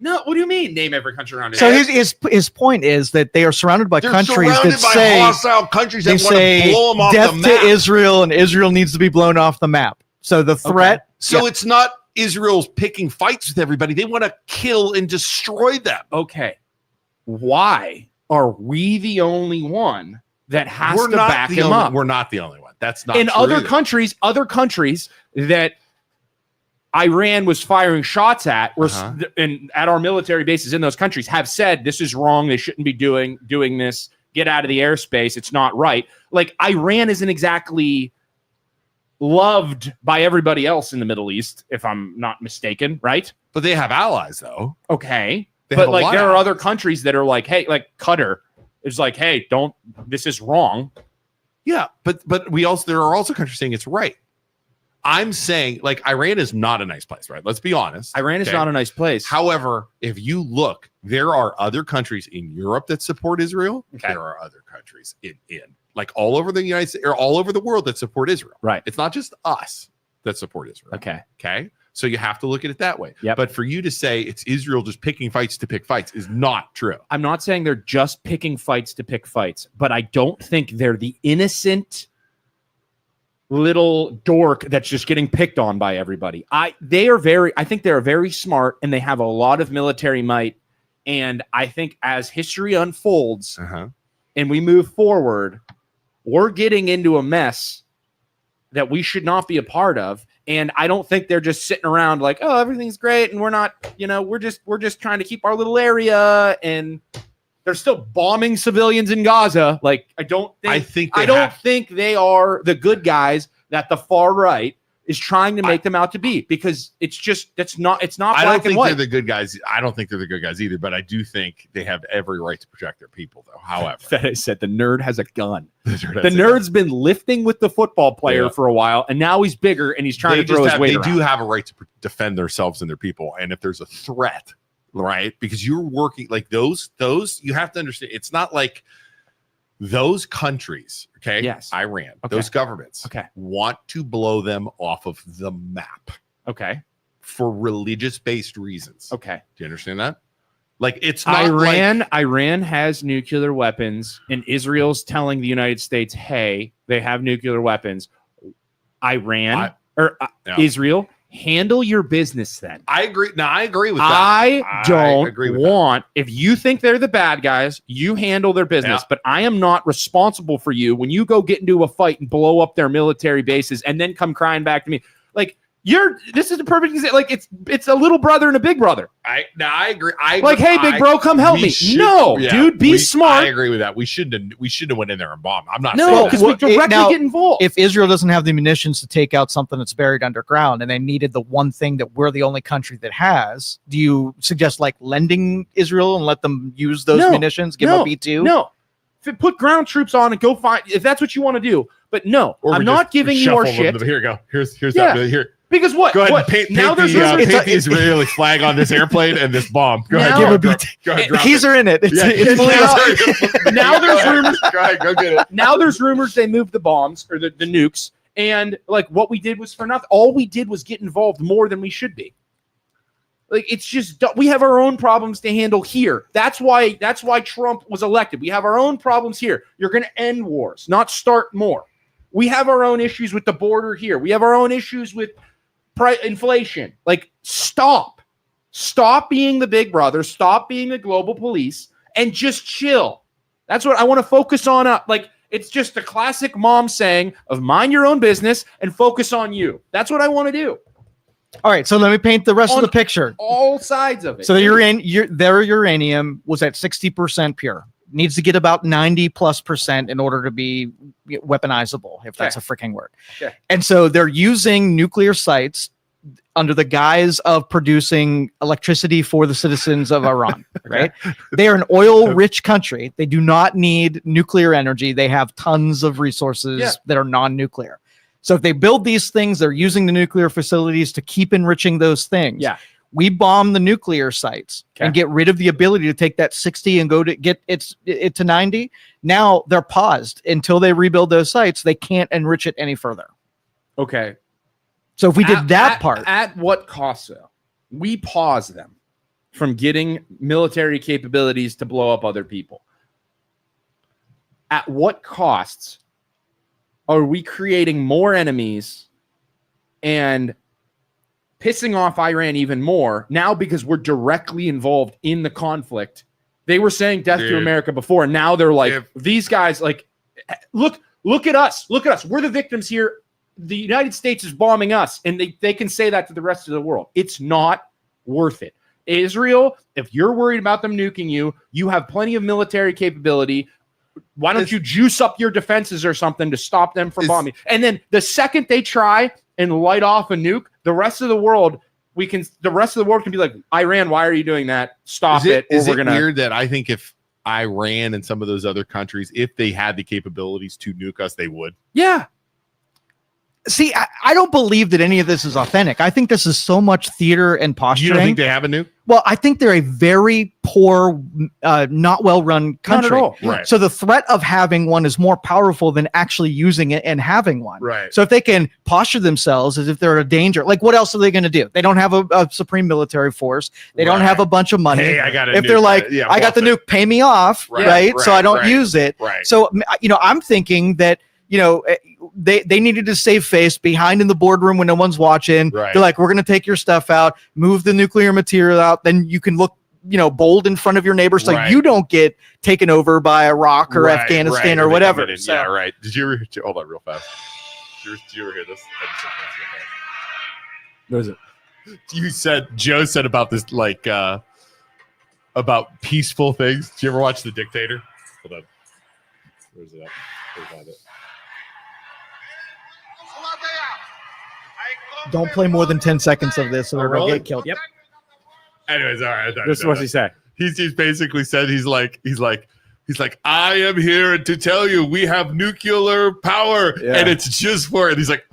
No, what do you mean? Name every country around
So
it.
his point is that they are surrounded by
They're
countries
surrounded
that
by
say
hostile countries
they
that want to
say
blow them off
death
the
to
map.
Israel and Israel needs to be blown off the map. So the threat.
So it's not Israel's picking fights with everybody. They want to kill and destroy them.
Okay, why are we the only one that has to back him up?
We're not the only one. That's not
In
true
other
either.
countries that Iran was firing shots at, and at our military bases in those countries, have said this is wrong. They shouldn't be doing this. Get out of the airspace. It's not right. Like Iran isn't exactly loved by everybody else in the Middle East, if I'm not mistaken, right?
But they have allies, though.
Okay,
They have
but
a
like
lot
there
of
are other
allies.
countries that are like, hey, like Qatar is like, hey, don't. This is wrong.
Yeah, but there are also countries saying it's right. I'm saying like Iran is not a nice place, right? Let's be honest.
Iran is
Okay?
not a nice place.
However, if you look, there are other countries in Europe that support Israel.
Okay.
There are other countries in like all over the United States or all over the world that support Israel.
Right.
It's not just us that support Israel.
Okay.
Okay. So you have to look at it that way.
Yep.
But for you to say it's Israel just picking fights to pick fights is not true.
I'm not saying they're just picking fights to pick fights, but I don't think they're the innocent little dork that's just getting picked on by everybody. I think they're very smart and they have a lot of military might. And I think as history unfolds and we move forward, we're getting into a mess that we should not be a part of. And I don't think they're just sitting around like, oh, everything's great, and we're not, we're just trying to keep our little area, and they're still bombing civilians in Gaza. Like, I don't think they are the good guys that the far right is trying to make them out to be, because it's not
I don't think
white.
they're the good guys. I don't think they're the good guys either, but I do think they have every right to protect their people, though. However,
that I said the nerd has a gun. The nerd's been lifting with the football player for a while, and now he's bigger and he's trying to throw his weight around.
They do have a right to defend themselves and their people, and if there's a threat, right? Because you're working like those. You have to understand. It's not like those countries, okay?
Yes.
Iran,
Okay.
those governments,
Okay.
want to blow them off of the map,
Okay.
for religious-based reasons.
Okay.
Do you understand that? Like, it's not
Iran has nuclear weapons, and Israel's telling the United States, hey, they have nuclear weapons. Israel, handle your business then.
I agree. No, I agree with that.
I don't
agree with
want, if you think they're the bad guys, you handle their business, but I am not responsible for you when you go get into a fight and blow up their military bases and then come crying back to me. Like, this is the perfect example. Like, it's a little brother and a big brother.
I agree.
Hey, big bro, come help me. Dude, be smart.
I agree with that. We shouldn't have went in there and bombed. I'm not
No,
saying
because
that.
we directly get involved.
If Israel doesn't have the munitions to take out something that's buried underground, and they needed the one thing that we're the only country that has, do you suggest like lending Israel and let them use those munitions? Give them a B2?
No. Put ground troops on and go find, if that's what you want to do. But no, I'm not giving you our shit.
Here you go. Here's that. Here.
Because what?
Go ahead
what?
and paint
Now there's
the Israeli flag on this airplane and this bomb. Go ahead.
Give
Go
a
ahead.
the keys are in it.
Now there's rumors.
Go ahead. Go get it.
Now there's rumors they moved the bombs or the nukes, and like what we did was for nothing. All we did was get involved more than we should be. Like, it's just, we have our own problems to handle here. That's why Trump was elected. We have our own problems here. You're going to end wars, not start more. We have our own issues with the border here. We have our own issues with inflation. Like, stop being the big brother, stop being the global police, and just chill. That's what I want to focus on. Like, it's just the classic mom saying of mind your own business and focus on you. That's what I want to do.
All right, so let me paint the rest of the picture.
All sides of it.
So their uranium was at 60% pure. Needs to get about 90+% in order to be weaponizable, if that's a freaking word.
Okay.
And so they're using nuclear sites under the guise of producing electricity for the citizens of Iran, right? They are an oil-rich country. They do not need nuclear energy. They have tons of resources that are non-nuclear. So if they build these things, they're using the nuclear facilities to keep enriching those things.
Yeah.
We bomb the nuclear sites and get rid of the ability to take that 60 and go to get it to 90. Now they're paused until they rebuild those sites. They can't enrich it any further.
Okay.
So if we did that part.
At what cost, though? We pause them from getting military capabilities to blow up other people. At what costs are we creating more enemies and pissing off Iran even more now because we're directly involved in the conflict? They were saying death to America before, and now they're like, these guys, like, look at us. Look at us. We're the victims here. The United States is bombing us, and they can say that to the rest of the world. It's not worth it. Israel, if you're worried about them nuking you, you have plenty of military capability. Why don't you juice up your defenses or something to stop them from bombing? And then the second they try and light off a nuke, the rest of the world can be like, Iran, why are you doing that? Stop it.
Is it weird that I think if Iran and some of those other countries, if they had the capabilities to nuke us, they would?
Yeah.
See, I don't believe that any of this is authentic. I think this is so much theater and posturing.
You don't think they have a nuke?
Well, I think they're a very poor, not well-run country.
Not at all.
Right.
So the threat of having one is more powerful than actually using it and having one.
Right.
So if they can posture themselves as if they're a danger, like what else are they going to do? They don't have a supreme military force. They don't have a bunch of money.
Hey, I got
if they're like, I got the nuke, pay me off, right? So I don't use it.
Right.
So, I'm thinking that, they needed to save face behind in the boardroom when no one's watching.
Right.
They're like, we're going to take your stuff out, move the nuclear material out. Then you can look, bold in front of your neighbors so you don't get taken over by Iraq or Afghanistan or whatever.
Yeah, right. Did you ever hold on real fast? Did you ever hear this?
What is it?
Joe said about this, like, about peaceful things. Did you ever watch The Dictator? Hold on. Where's it at? Where's it?
Don't play more than 10 seconds of this, or we'll get killed.
Yep.
Anyways, all right.
This is what he said.
He's basically said he's like I am here to tell you we have nuclear power and it's just for it. He's like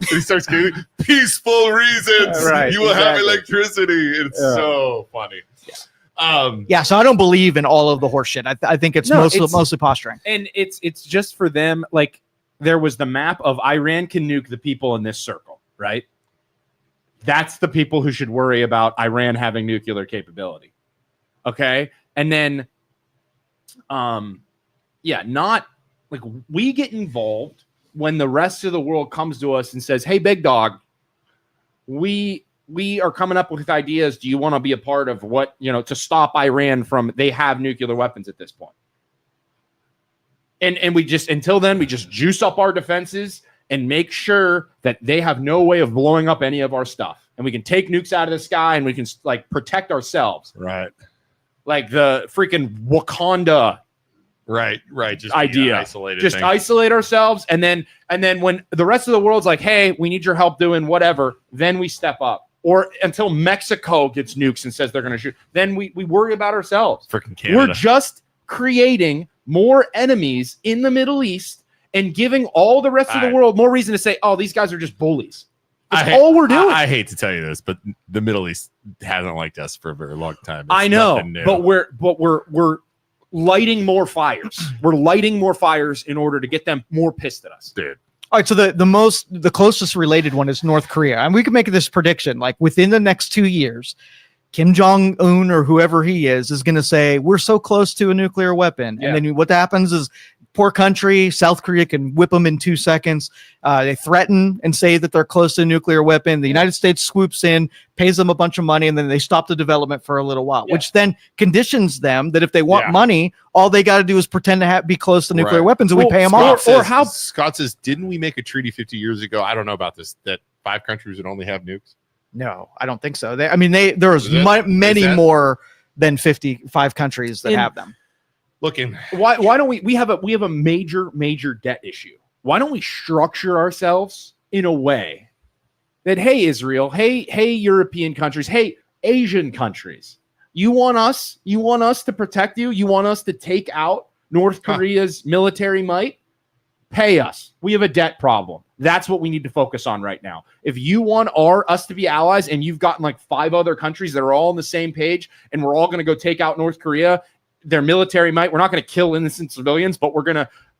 he starts giving peaceful reasons.
Right,
you will have electricity. It's so funny.
Yeah, so I don't believe in all of the horse shit. I think it's mostly posturing.
And it's just for them. Like, there was the map of Iran can nuke the people in this circle, right? That's the people who should worry about Iran having nuclear capability. Okay. And then, not like we get involved when the rest of the world comes to us and says, hey, big dog, we are coming up with ideas. Do you want to be a part of what, to stop Iran from, they have nuclear weapons at this point. And we just, until then, we just juice up our defenses and make sure that they have no way of blowing up any of our stuff. And we can take nukes out of the sky and we can like protect ourselves.
Right.
Like the freaking Wakanda
right. Just
idea. Isolate ourselves. And then when the rest of the world's like, hey, we need your help doing whatever, then we step up. Or until Mexico gets nukes and says they're going to shoot, then we worry about ourselves.
Freaking Canada.
We're just creating more enemies in the Middle East and giving all the rest of the world more reason to say, oh, these guys are just bullies. That's all we're doing.
I hate to tell you this, but the Middle East hasn't liked us for a very long time.
I know, but we're lighting more fires. We're lighting more fires in order to get them more pissed at us.
Dude.
All right, so the closest related one is North Korea. And we can make this prediction, like within the next 2 years, Kim Jong-un or whoever he is going to say, we're so close to a nuclear weapon. Yeah. And then what happens is poor country, South Korea can whip them in 2 seconds. They threaten and say that they're close to a nuclear weapon. The United States swoops in, pays them a bunch of money, and then they stop the development for a little while, which then conditions them that if they want money, all they got to do is pretend to be close to nuclear weapons, and we pay them off.
Scott says, didn't we make a treaty 50 years ago? I don't know about this, that 5 countries would only have nukes.
No, I don't think so. There's many more than 55 countries that have them.
Looking,
why don't we have a major debt issue? Why don't we structure ourselves in a way that, hey, Israel, hey, European countries, hey, Asian countries, you want us to protect you? You want us to take out North Korea's military might? Pay us. We have a debt problem. That's what we need to focus on right now. If you want us to be allies and you've gotten like 5 other countries that are all on the same page and we're all going to go take out North Korea, their military might, we're not going to kill innocent civilians, but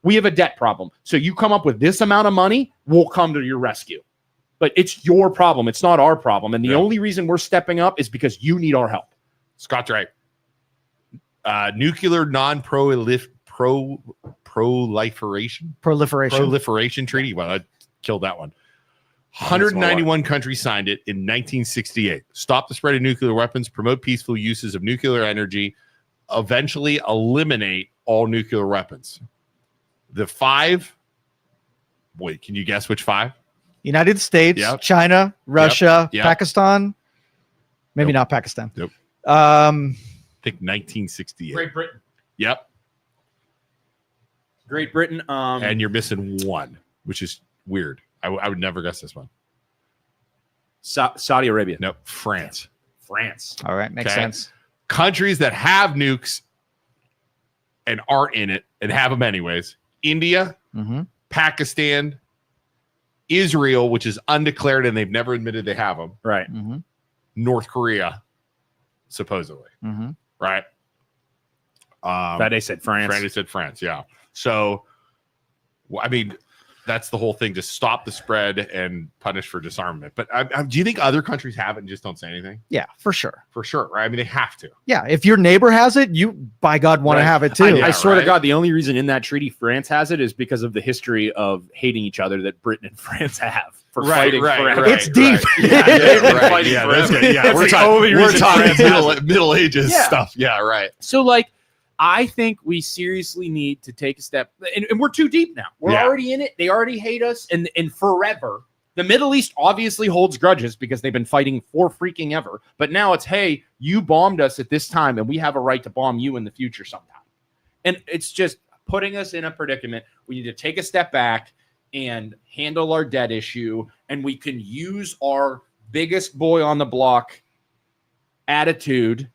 we have a debt problem. So you come up with this amount of money, we'll come to your rescue. But it's your problem. It's not our problem. And the only reason we're stepping up is because you need our help.
Scott's right. Nuclear proliferation treaty. Well, I killed that one. 191 countries signed it in 1968. Stop the spread of nuclear weapons, promote peaceful uses of nuclear energy, eventually eliminate all nuclear weapons. The 5, wait, can you guess which 5?
United States, China, Russia, Pakistan. Maybe not Pakistan.
Nope. I think 1968.
Great Britain.
Yep.
Great Britain.
And you're missing 1, which is weird. I would never guess this one.
Saudi Arabia.
Nope. France.
All right. Makes sense.
Countries that have nukes and aren't in it and have them anyways. India, Pakistan, Israel, which is undeclared and they've never admitted they have them.
Right.
North Korea, supposedly. Right.
They said France.
They said France, yeah. So, I mean, that's the whole thing, to stop the spread and punish for disarmament. But do you think other countries have it and just don't say anything?
Yeah, for sure.
For sure, right? I mean, they have to.
Yeah, if your neighbor has it, you, by God, want to have it too.
I swear to God, the only reason in that treaty France has it is because of the history of hating each other that Britain and France have. For fighting forever.
It's deep.
We're talking Middle Ages stuff. Yeah, right.
So, like, I think we seriously need to take a step, and we're too deep now. We're
Yeah.
already in it. They already hate us, and forever. The Middle East obviously holds grudges because they've been fighting for freaking ever. But now it's, hey, you bombed us at this time, and we have a right to bomb you in the future sometime. And it's just putting us in a predicament. We need to take a step back and handle our debt issue, and we can use our biggest boy on the block attitude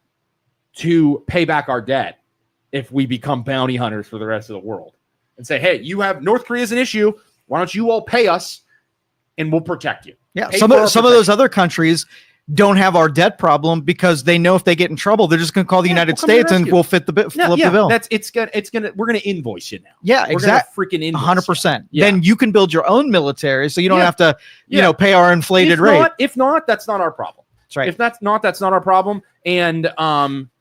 to pay back our debt if we become bounty hunters for the rest of the world and say, hey, you have North Korea as an issue. Why don't you all pay us and we'll protect you?
Yeah,
Pay
some
for our
of those other countries don't have our debt problem because they know if they get in trouble, they're just going to call the United
we'll come to the
States and
rescue.
we'll fit the flip the bill.
We're gonna invoice you now.
Yeah,
We're
exactly.
gonna freaking invoice
100%.
you. Yeah.
Then you can build your own military, so you don't
Yeah.
have to,
Yeah.
pay our inflated
If
rate.
if not, that's not our problem.
That's right.
If that's not our problem. And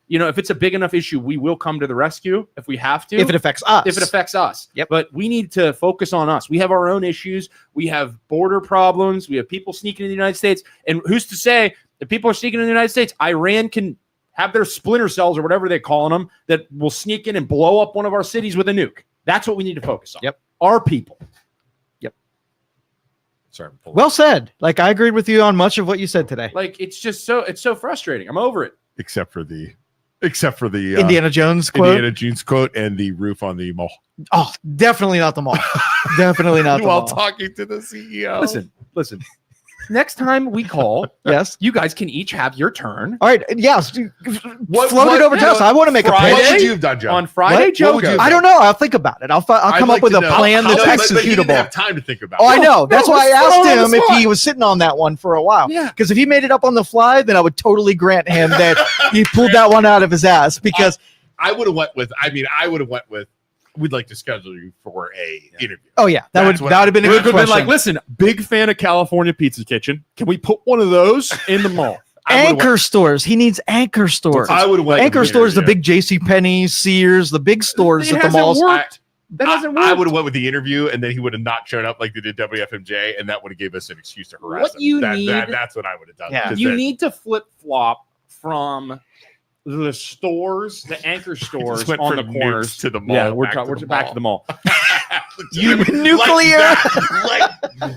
if it's a big enough issue, we will come to the rescue if we have to.
If it affects us.
If it affects us.
Yep.
But we need to focus on us. We have our own issues. We have border problems. We have people sneaking in the United States. And who's to say if people are sneaking in the United States, Iran can have their splinter cells or whatever they're calling them that will sneak in and blow up one of our cities with a nuke. That's what we need to focus on.
Yep.
Our people.
Sorry.
Well said. Like, I agreed with you on much of what you said today.
Like, it's so frustrating. I'm over it.
except for the
Indiana Jones quote.
Indiana Jones quote and the roof on the mall.
Oh, definitely not the mall. Definitely not the
While
mall.
talking to the CEO.
Listen. Next time we call,
Yes.
you guys can each have your turn.
All right. Yes. Float
what-
it over to us. I want to make a
Friday?
pitch.
What would you have done, John?
On Friday,
What?
Joe
What would you
goes.
have
I don't know. I'll think about it. I'll
I'd
come
like
up with
to
a
know
plan that's
but he didn't
executable.
have time to think about
Oh,
it.
I know. That's
No,
why I
it's
asked
on the
him if
spot.
he was sitting on that one for a while.
Yeah.
Because if he made it up on the fly, then I would totally grant him that he pulled that one out of his ass. Because
I would have went with. We'd like to schedule you for a interview.
that would
That's what
have been a
We
good
would have been like,
question.
listen, big fan of California Pizza Kitchen. Can we put one of those in the mall?
Anchor stores. He needs anchor stores.
I would have went.
Anchor
with
stores, the
interview.
big J.C. Penney, Sears, the big stores
It
at the
hasn't
malls.
worked. That hasn't
I
worked.
would have went with the interview, and then he would have not shown up like they did WFMJ, and that would have gave us an excuse to harass
What
him.
you need-
That's what I would have done.
Yeah.
'Cause
You
then-
need to flip flop from the stores, the anchor stores
Just went
on the
from
corners
nukes to the mall,
Yeah, we're
back to the
back to the mall.
You
Like
nuclear.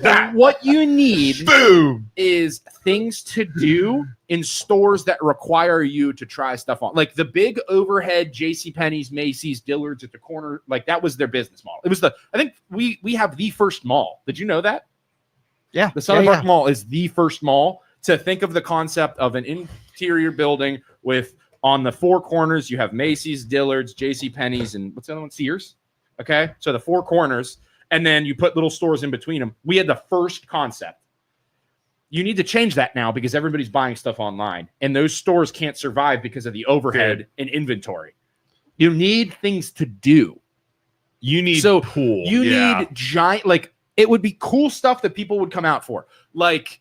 that.
What you need
Boom.
is things to do in stores that require you to try stuff on. Like the big overhead JCPenney's, Macy's, Dillard's at the corner, like that was their business model. It was I think we have the first mall. Did you know that?
Yeah.
The Southern
yeah,
Park Mall is the first mall to think of the concept of an interior building with on the four corners, you have Macy's, Dillard's, JCPenney's, and what's the other one? Sears. Okay. So the four corners, and then you put little stores in between them. We had the first concept. You need to change that now because everybody's buying stuff online, and those stores can't survive because of the overhead and inventory. You need things to do.
You need
So,
pool.
You
Yeah.
need giant, like it would be cool stuff that people would come out for. Like,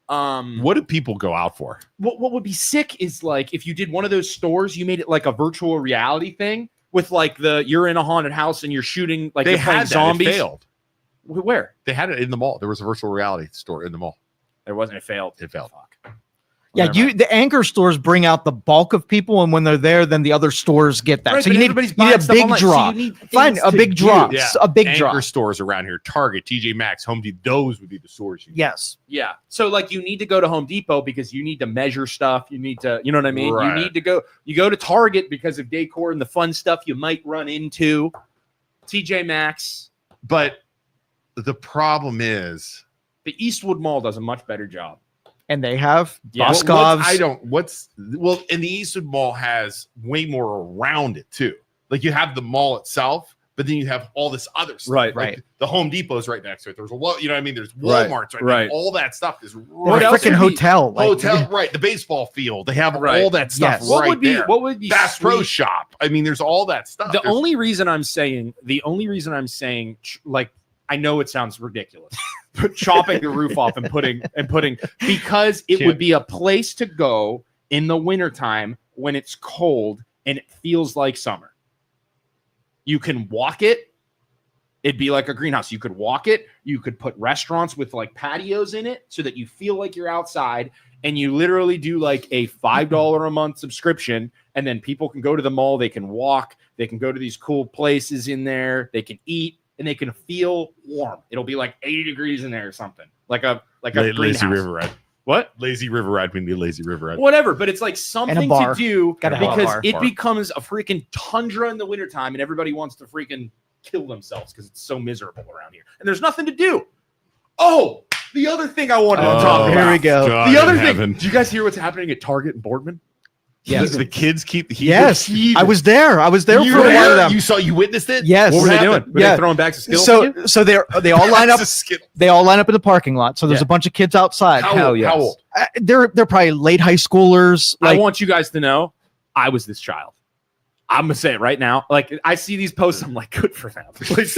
What do people go out for?
what would be sick is like if you did one of those stores, you made it like a virtual reality thing with like you're in a haunted house and you're shooting like
They
you're playing
had that.
zombies.
It failed.
Where?
They had it in the mall. There was a virtual reality store in the mall.
There wasn't. It failed.
It failed.
Fuck.
Yeah,
Never mind.
the anchor stores bring out the bulk of people, and when they're there, then the other stores get that.
Right,
so
but
you need
everybody's
a
buying stuff
big
online, so
draw.
you need
Fine,
things
a
to
big draw.
do.
Yeah.
A big
Anchor
draw.
stores around here. Target, TJ Maxx, Home Depot. Those would be the stores. You need.
Yes.
Yeah. So like you need to go to Home Depot because you need to measure stuff. You need to, you know what I mean?
Right.
You need to go, you go to Target because of decor and the fun stuff you might run into. TJ Maxx.
But the problem is,
The Eastwood Mall does a much better job.
And they have
Yeah.
Boscov's.
and the Eastwood Mall has way more around it too. Like you have the mall itself, but then you have all this other stuff.
Right,
Like
right.
The Home Depot's right next to it. There's a lot, you know what I mean? There's
Right,
Walmart's right,
right.
there. All that stuff is
Or
What
a
else
freaking
would be-
hotel. Like,
hotel, right? The baseball field. They have
Right.
all that stuff
Yes.
What
right
would be
there.
what would be
Bass Pro
sweet-
Shop. I mean, there's all that stuff.
The
There's-
only reason I'm saying like I know it sounds ridiculous, but chopping the roof off and putting because it would be a place to go in the wintertime when it's cold and it feels like summer. You can walk it. It'd be like a greenhouse. You could walk it. You could put restaurants with like patios in it so that you feel like you're outside. and you literally do like a $5 a month subscription, and then people can go to the mall, they can walk, they can go to these cool places in there, they can eat, and they can feel warm. It'll be like 80 degrees in there or something, like a
Lazy
greenhouse.
river ride.
What?
Lazy river ride would be lazy river ride.
Whatever, but it's like something
bar.
to do
Gotta have a
because
bar.
it becomes a freaking tundra in the wintertime, and everybody wants to freaking kill themselves because it's so miserable around here, and there's nothing to do. Oh, the other thing I wanted to talk about.
Here we go.
God
The other
in
thing.
heaven.
Did you guys hear what's happening at Target in Boardman?
Yes.
The kids keep.
Yes, I was there. I was there
You
for
were
one of
there?
them.
You witnessed it.
Yes.
What were they
What
doing?
happened?
Were
Yeah.
they throwing bags of Skittles? at you?
So they all line up.
That's a skittle.
They all line up in the parking lot. So there's
Yeah.
a bunch of kids outside.
Hell yes.
How old?
They're probably late high schoolers.
I
Like,
want you guys to know, I was this child. I'm gonna say it right now. Like I see these posts, I'm like, good for them. Like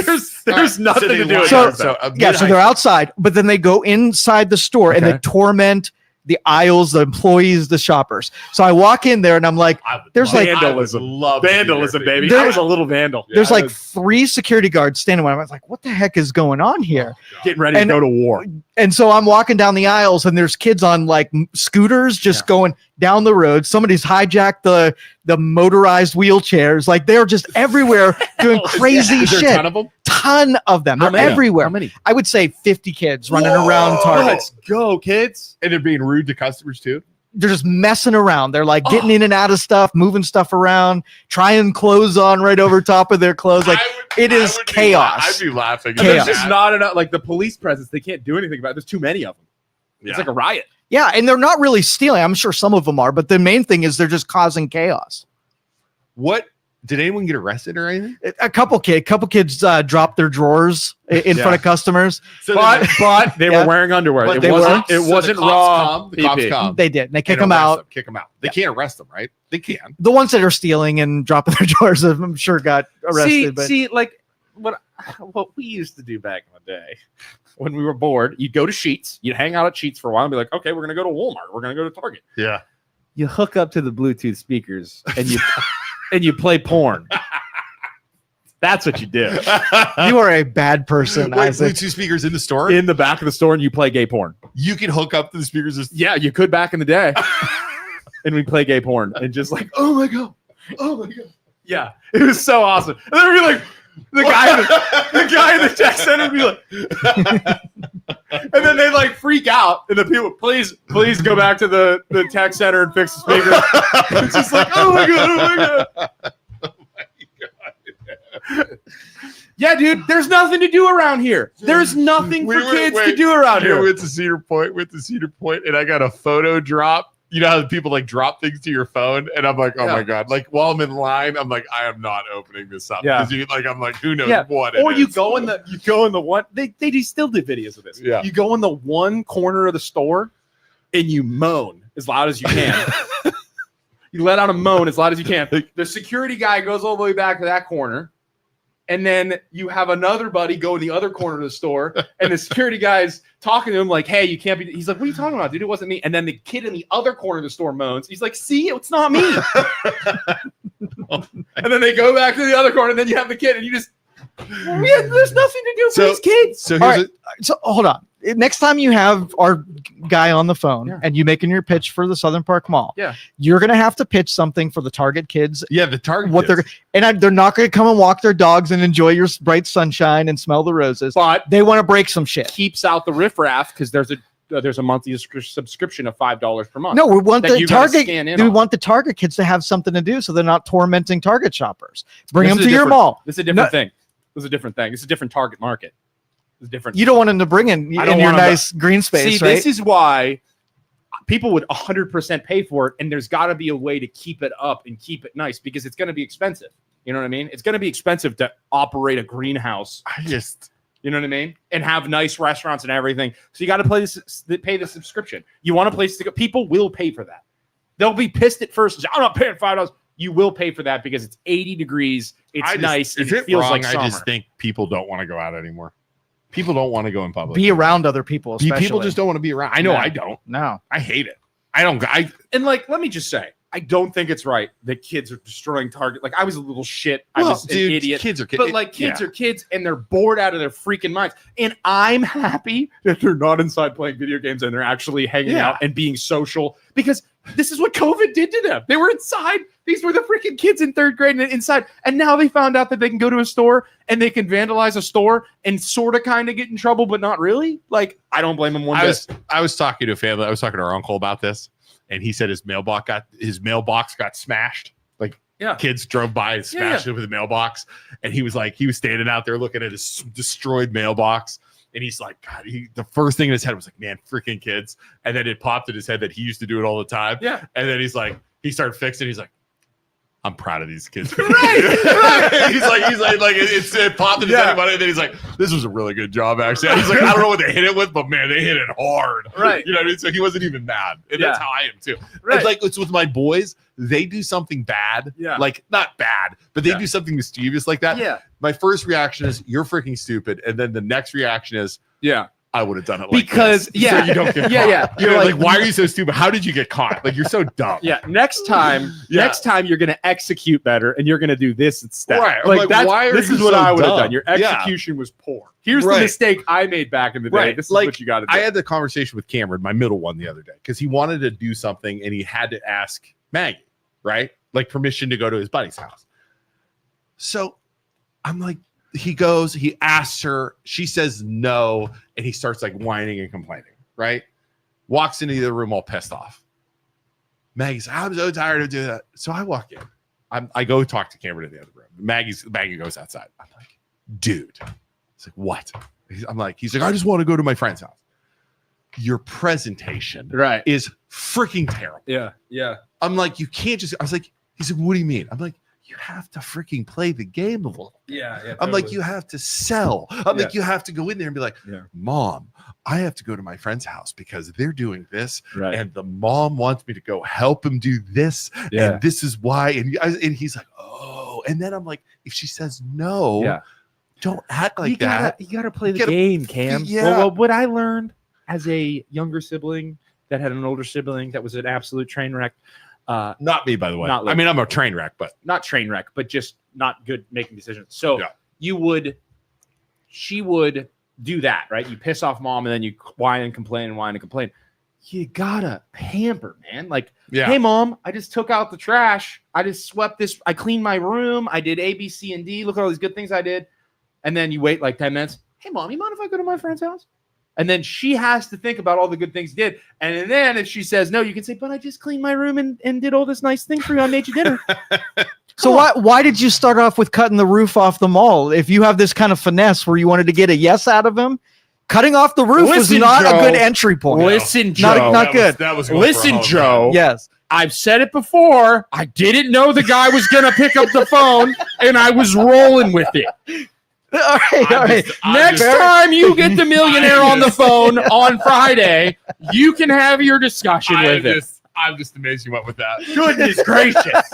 there's nothing to do.
So-
with that.
yeah, so they're outside, but then they go inside the store and they
Okay.
torment the aisles, the employees, the shoppers. So I walk in there and I'm like, there's like
vandalism, baby.
There-
I was a little vandal.
there's
I
like
was
3 security guards standing around. I was like, what the heck is going on here?
getting ready
and-
to go to war.
And so I'm walking down the aisles and there's kids on like scooters just going down the road. Somebody's hijacked the motorized wheelchairs. Like they're just everywhere doing crazy
Is there a
shit.
ton of them?
Ton of them.
How
They're
many?
everywhere.
How many?
I would say 50 kids running around Target.
Let's go, kids.
And they're being rude to customers too.
They're just messing around. They're like getting in and out of stuff, moving stuff around, trying clothes on right over top of their clothes. Like it is chaos.
I'd be laughing.
Chaos.
There's just not enough. Like the police presence, they can't do anything about it. There's too many of them.
Yeah.
It's like a riot.
Yeah, and they're not really stealing. I'm sure some of them are, but the main thing is they're just causing chaos.
What did anyone get arrested or anything?
A couple kids dropped their drawers in front of customers.
So
But they
Yeah.
were wearing underwear.
But
It
they
wasn't.
were.
It
So the
wasn't
cops
raw.
come, the cops
PP.
come.
They did. And they kick
And
them
arrest
out.
Kick them out. They can't arrest them, right? They can.
The ones that are stealing and dropping their drawers, I'm sure, got arrested. but
See, like what we used to do back in the day when we were bored, you'd go to Sheetz, you'd hang out at Sheetz for a while and be like, okay, we're gonna go to Walmart, we're gonna go to Target.
Yeah.
You hook up to the Bluetooth speakers and you and you play porn. That's what you do.
you are a bad person,
Wait,
Isaac.
Bluetooth speakers in the store?
In the back of the store and you play gay porn.
You can hook up to the speakers.
Yeah, you could back in the day. And we play gay porn and just like, oh my god. Yeah, it was so awesome. And then we'd be like, the guy in the tech center would be like, and then they'd like freak out, and the people, please go back to the tech center and fix the speaker. It's just like, oh my god. Yeah, dude, there's nothing to do around here. There's nothing for kids to do around here.
We went to Cedar Point, and I got a photo drop. You know how people like drop things to your phone, and I'm like, oh my god! Like while I'm in line, I'm like, I am not opening this up.
Yeah.
Because I'm like, who knows
Yeah.
what? it
Or you
is.
go in the one. They still do videos of this.
Yeah.
You go in the one corner of the store, and you moan as loud as you can. You let out a moan as loud as you can. The security guy goes all the way back to that corner. And then you have another buddy go in the other corner of the store, and the security guy's talking to him like, hey, you can't be. He's like, what are you talking about, dude? It wasn't me. And then the kid in the other corner of the store moans. He's like, see, it's not me. And then they go back to the other corner, and then you have the kid, and you just, yeah, there's nothing to do for these kids.
So
All
here's
right. So hold on. Next time you have our guy on the phone
Yeah.
and you making your pitch for the Southern Park Mall,
Yeah.
you're gonna have to pitch something for the Target kids.
the Target.
What
kids.
they're not going to come and walk their dogs and enjoy your bright sunshine and smell the roses.
But
They want to break some shit.
keeps out the riffraff because there's a monthly subscription of $5 per month.
No, we want
that
the
you gotta
Target.
scan in
We
on.
want the Target kids to have something to do, so they're not tormenting Target shoppers. Bring
This
them
is
to
a
your
different-
mall.
This is a different thing. This is a different thing. It's a different target market. It's different.
You don't want them to bring in
I don't
your
want 'em to-
nice green space,
See,
right?
this is why people would 100% pay for it, and there's got to be a way to keep it up and keep it nice because it's going to be expensive. You know what I mean? It's going to be expensive to operate a greenhouse.
I just.
You know what I mean? And have nice restaurants and everything. So you got to pay the subscription. You want a place to go. People will pay for that. They'll be pissed at first. I'm not paying $5. You will pay for that because it's 80 degrees. It's nice. And
Is
it
it
feels
wrong?
like summer.
I just think people don't want to go out anymore. People don't want to go in public.
Be around other people, especially.
People just don't want to be around. I know.
No.
I don't.
No.
I hate it.
and like, let me just say, I don't think it's right that kids are destroying Target. Like I was a little shit. I was an idiot.
Kids are kids.
But like kids are kids and they're bored out of their freaking minds. And I'm happy that they're not inside playing video games and they're actually hanging out and being social, because this is what COVID did to them. They were inside. These were the freaking kids in 3rd grade and inside. And now they found out that they can go to a store and they can vandalize a store and sort of kind of get in trouble, but not really. Like, I don't blame them one bit.
I was talking to a family. I was talking to our uncle about this. And he said his mailbox got smashed. Like kids drove by and smashed it with a mailbox. And he was standing out there looking at his destroyed mailbox. And he's like, God, the first thing in his head was like, man, freaking kids. And then it popped in his head that he used to do it all the time. Yeah. And then he's like, he started fixing. He's like, I'm proud of these kids. Right. he's like, it popped in his head. And then he's like, this was a really good job, actually. He's like, I don't know what they hit it with, but man, they hit it hard. Right. You know what I mean? So he wasn't even mad. And that's how I am too. Right. It's like, it's with my boys. They do something bad. Yeah. Like, not bad, but they do something mischievous like that. Yeah. My first reaction is, you're freaking stupid. And then the next reaction is, I would have done it like
because
this. So you don't get caught. You're like, why are you so stupid? How did you get caught? Like, you're so dumb.
Next time you're going to execute better and you're going to do this instead.
Right.
Like this is what I would have done. Your execution was poor. Here's the mistake I made back in the day. Right. This is what you got to do.
I had the conversation with Cameron, my middle one, the other day, because he wanted to do something and he had to ask Maggie, right? Like permission to go to his buddy's house. So I'm like, he goes, he asks her, she says no, and he starts like whining and complaining, right? Walks into the room all pissed off. Maggie's, I'm so tired of doing that. So I walk in. I go talk to Cameron in the other room. Maggie goes outside. I'm like, dude. It's like, what? I'm like, he's like, I just want to go to my friend's house. Your presentation is freaking terrible.
Yeah.
I'm like, you can't just, I was like, he's like, what do you mean? I'm like, you have to freaking play the game a little.
Yeah.
I'm like, you have to sell. I'm like, you have to go in there and be like, Mom, I have to go to my friend's house because they're doing this. Right. And the mom wants me to go help him do this. Yeah. And this is why. And he's like, oh. And then I'm like, if she says no, don't act like that.
You got to play the game, Cam.
Yeah.
Well, what I learned as a younger sibling that had an older sibling that was an absolute train wreck.
Not me, by the way. I mean, I'm a train wreck, but
not train wreck, but just not good making decisions. So she would do that, right? You piss off mom and then you whine and complain. You gotta pamper, man. Like, hey mom, I just took out the trash. I just swept this. I cleaned my room. I did A, B, C, and D. Look at all these good things I did. And then you wait like 10 minutes. Hey mom, you mind if I go to my friend's house? And then she has to think about all the good things you did. And then if she says no, you can say, but I just cleaned my room and did all this nice thing for you. I made you dinner.
So why did you start off with cutting the roof off the mall? If you have this kind of finesse where you wanted to get a yes out of him, cutting off the roof was not a good entry point.
Listen, Joe.
Not good.
Listen, Joe.
Yes.
I've said it before. I didn't know the guy was going to pick up the phone, and I was rolling with it.
All right.
Next time you get the millionaire on the phone on Friday, you can have your discussion with it.
I'm just amazed you went with that.
Goodness gracious.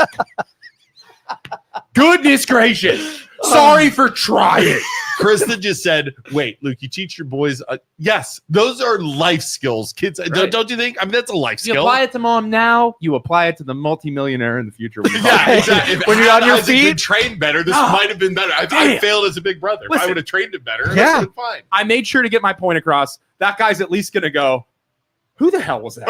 Goodness gracious. Sorry for trying.
Kristen just said, wait, Luke, you teach your boys. Yes, those are life skills. Kids, don't you think? I mean, that's a life skill.
You apply it to mom now, you apply it to the multimillionaire in the future.
Exactly.
When you're on your feet.
Trained better, this might have been better. I failed as a big brother. If I would have trained him better, it would have been fine.
I made sure to get my point across. That guy's at least going to go, who the hell was that?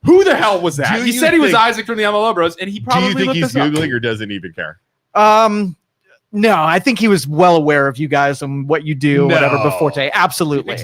Who the hell was that? He said he was Isaac from the MLO Bros, and he probably
do you think he's Googling or doesn't even care?
No, I think he was well aware of you guys and what you do, whatever before today. Absolutely.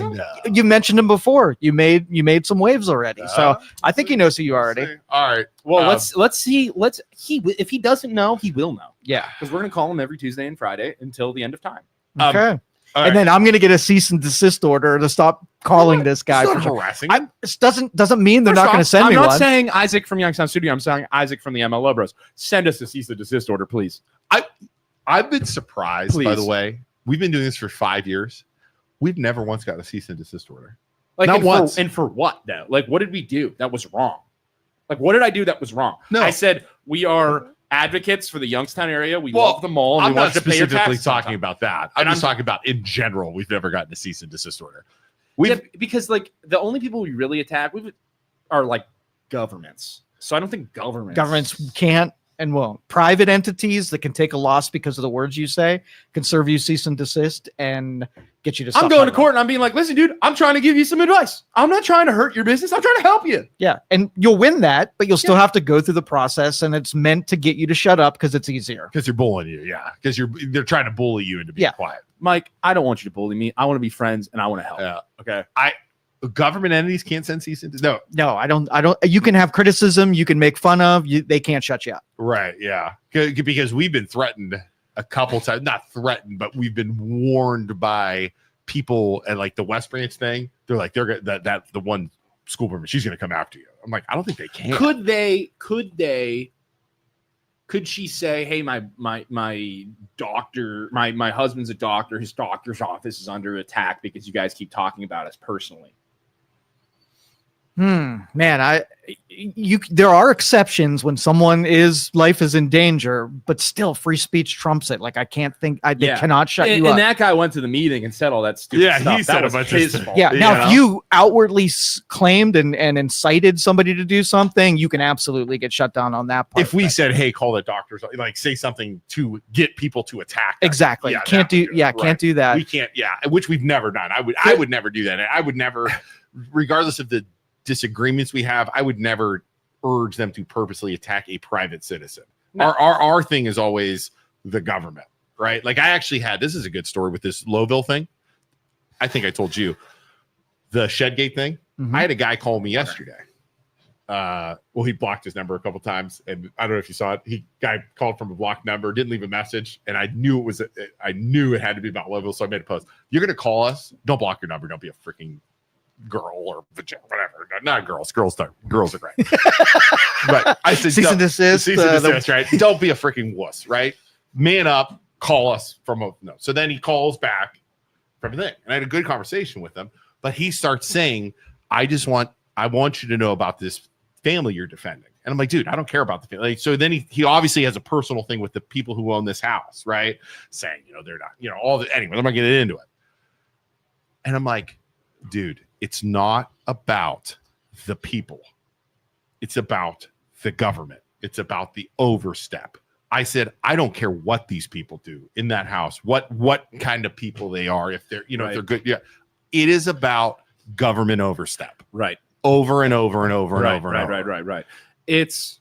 You mentioned him before. You made some waves already. So I think he knows who you are already.
All right.
Well, let's see. If he doesn't know, he will know. Yeah. Because we're gonna call him every Tuesday and Friday until the end of time.
Okay. And then I'm gonna get a cease and desist order to stop calling this guy.
It's not harassing.
It doesn't mean they're not gonna send me one.
I'm not saying Isaac from Youngstown Studio. I'm saying Isaac from the MLO Bros. Send us a cease and desist order, please.
I've been surprised, by the way. We've been doing this for 5 years. We've never once got a cease and desist order.
Like, not once. And for what, though? Like, what did we do that was wrong? Like, what did I do that was wrong? No. I said we are advocates for the Youngstown area. We love the mall. And
I'm
we
not
want to pay your
specifically
taxes
talking about that. I'm just talking about in general. We've never gotten a cease and desist order.
Because, like, the only people we really attack are, like, governments. So I don't think
Governments can't and won't. Private entities that can take a loss because of the words you say can serve you cease and desist and get you to stop.
I'm going to court and I'm being like, listen, dude, I'm trying to give you some advice. I'm not trying to hurt your business. I'm trying to help you.
Yeah. And you'll win that, but you'll still have to go through the process, and it's meant to get you to shut up because it's easier.
Because you're bullying you. Yeah. Because they're trying to bully you into being quiet.
Mike, I don't want you to bully me. I want to be friends and I want to help.
Yeah.
Okay.
Government entities can't send cease and desist.
No, I don't. You can have criticism. You can make fun of you. They can't shut you up.
Right. Yeah. Because we've been threatened a couple times, not threatened, but we've been warned by people at like the West Branch thing. They're like, that the one school board, she's going to come after you. I'm like, I don't think they can.
Could she say, hey, my doctor, my husband's a doctor. His doctor's office is under attack because you guys keep talking about us personally.
Man, there are exceptions when someone's life is in danger, but still free speech trumps it. Like I can't think they cannot shut you up.
And that guy went to the meeting and said all that stupid stuff.
He said
that was
a bunch
his
of
fault.
Yeah. Now, if you outwardly claimed and incited somebody to do something, you can absolutely get shut down on that part.
If we said, hey, call the doctors, like say something to get people to attack us.
Exactly.
Yeah,
can't do that.
We can't. Yeah. Which we've never done. I would never do that. I would never, regardless of the disagreements we have, I would never urge them to purposely attack a private citizen. No. Our thing is always the government, right? Like I actually had, this is a good story with this Lowville thing. I think I told you the Shedgate thing.
Mm-hmm.
I had a guy call me yesterday. Well, he blocked his number a couple times, and I don't know if you saw it. Guy called from a blocked number, didn't leave a message, and I knew it had to be about Lowville, so I made a post. You're gonna call us? Don't block your number. Don't be a freaking girl or vagina, whatever. Not girls. Girls are great. But I said,
cease and desist.
Right? Don't be a freaking wuss, right? Man up. Call us from a no. So then he calls back from the thing, and I had a good conversation with him. But he starts saying, I want you to know about this family you're defending. And I'm like, dude, I don't care about the family. So then he obviously has a personal thing with the people who own this house, right? Saying, they're not, anyway, I'm not getting into it. And I'm like, dude, it's not about the people. It's about the government. It's about the overstep. I said, I don't care what these people do in that house, what kind of people they are, if they're, if they're good. Yeah. It is about government overstep.
Right.
Over and over and over and over.
Right. It's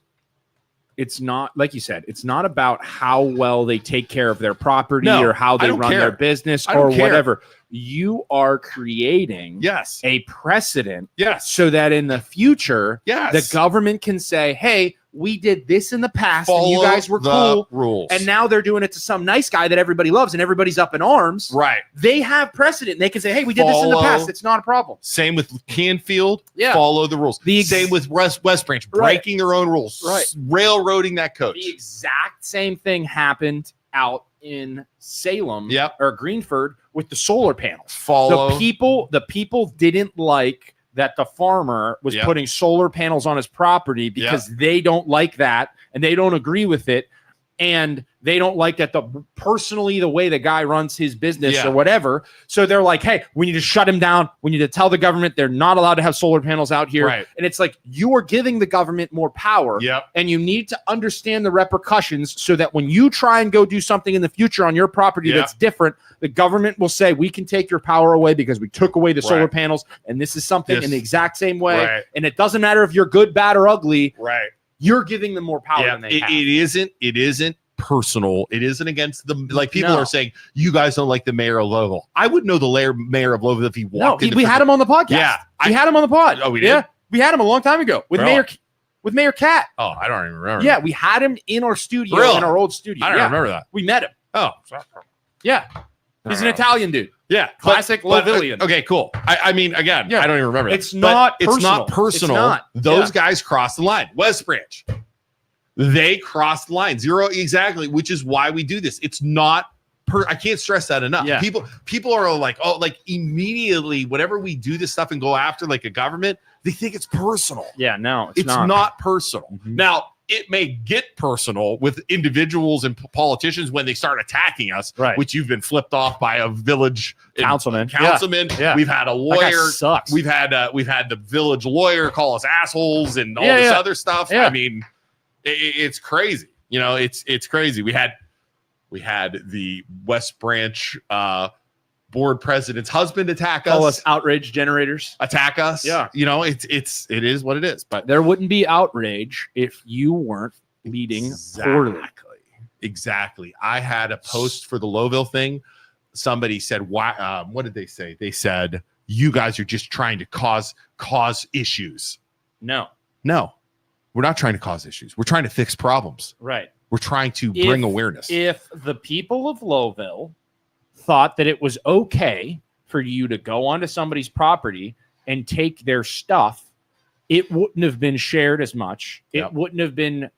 not, like you said, it's not about how well they take care of their property or how they run their business or whatever. You are creating a precedent so that in the future, the government can say, hey, we did this in the past and you guys were cool.
Rules.
And now they're doing it to some nice guy that everybody loves and everybody's up in arms.
Right.
They have precedent. And they can say, hey, we did this in the past. It's not a problem.
Same with Canfield. Follow the rules. Same with West Branch, breaking their own rules. Right. Railroading that coach.
The exact same thing happened out in Salem or Greenford with the solar panels. The people didn't like that the farmer was putting solar panels on his property because they don't like that and they don't agree with it. And they don't like that personally the way the guy runs his business or whatever. So they're like, hey, we need to shut him down. We need to tell the government they're not allowed to have solar panels out here.
Right.
And it's like, you are giving the government more power. And you need to understand the repercussions so that when you try and go do something in the future on your property that's different, the government will say, we can take your power away because we took away the solar panels. And this is something in the exact same way.
Right.
And it doesn't matter if you're good, bad, or ugly.
Right.
You're giving them more power than they have.
It isn't personal. It isn't against the, like people are saying, you guys don't like the mayor of Lowville. I would know the mayor of Lowville if he walked in.
We had him on the podcast.
Yeah.
We had him on the pod.
Oh, we did?
Yeah. We had him a long time ago with Mayor Cat.
Oh, I don't even remember.
Yeah, we had him in our studio, in our old studio.
I don't remember that.
We met him.
Oh.
Yeah. He's an Italian dude.
Yeah.
Classic Lowvillian.
Okay, cool. I mean, again, I don't even remember that.
It's not
personal.
It's not.
Those guys crossed the line. West Branch. They crossed the line. Exactly, which is why we do this. It's not I can't stress that enough.
Yeah.
People are like, oh, like immediately, whenever we do this stuff and go after like a government, they think it's personal.
Yeah, no,
it's not personal.
Mm-hmm.
Now, it may get personal with individuals and politicians when they start attacking us,
Right.
which you've been flipped off by a village
Councilman.
Yeah. We've had a
That guy
lawyer.
sucks.
We've had the village lawyer call us assholes and all
Yeah,
this
yeah.
other stuff.
Yeah.
I mean, it's crazy. You know, it's crazy. We had the West Branch board president's husband attack
Call
us.
us outrage generators.
Attack us.
Yeah.
You know, it is what it is. But
There wouldn't be outrage if you weren't leading poorly.
Exactly. I had a post for the Lowville thing. Somebody said, "Why? What did they say?" They said, "You guys are just trying to cause issues."
No.
No, we're not trying to cause issues. We're trying to fix problems.
Right.
We're trying to bring awareness.
If the people of Lowville thought that it was okay for you to go onto somebody's property and take their stuff, it wouldn't have been shared as much. It
Yep.
wouldn't have been,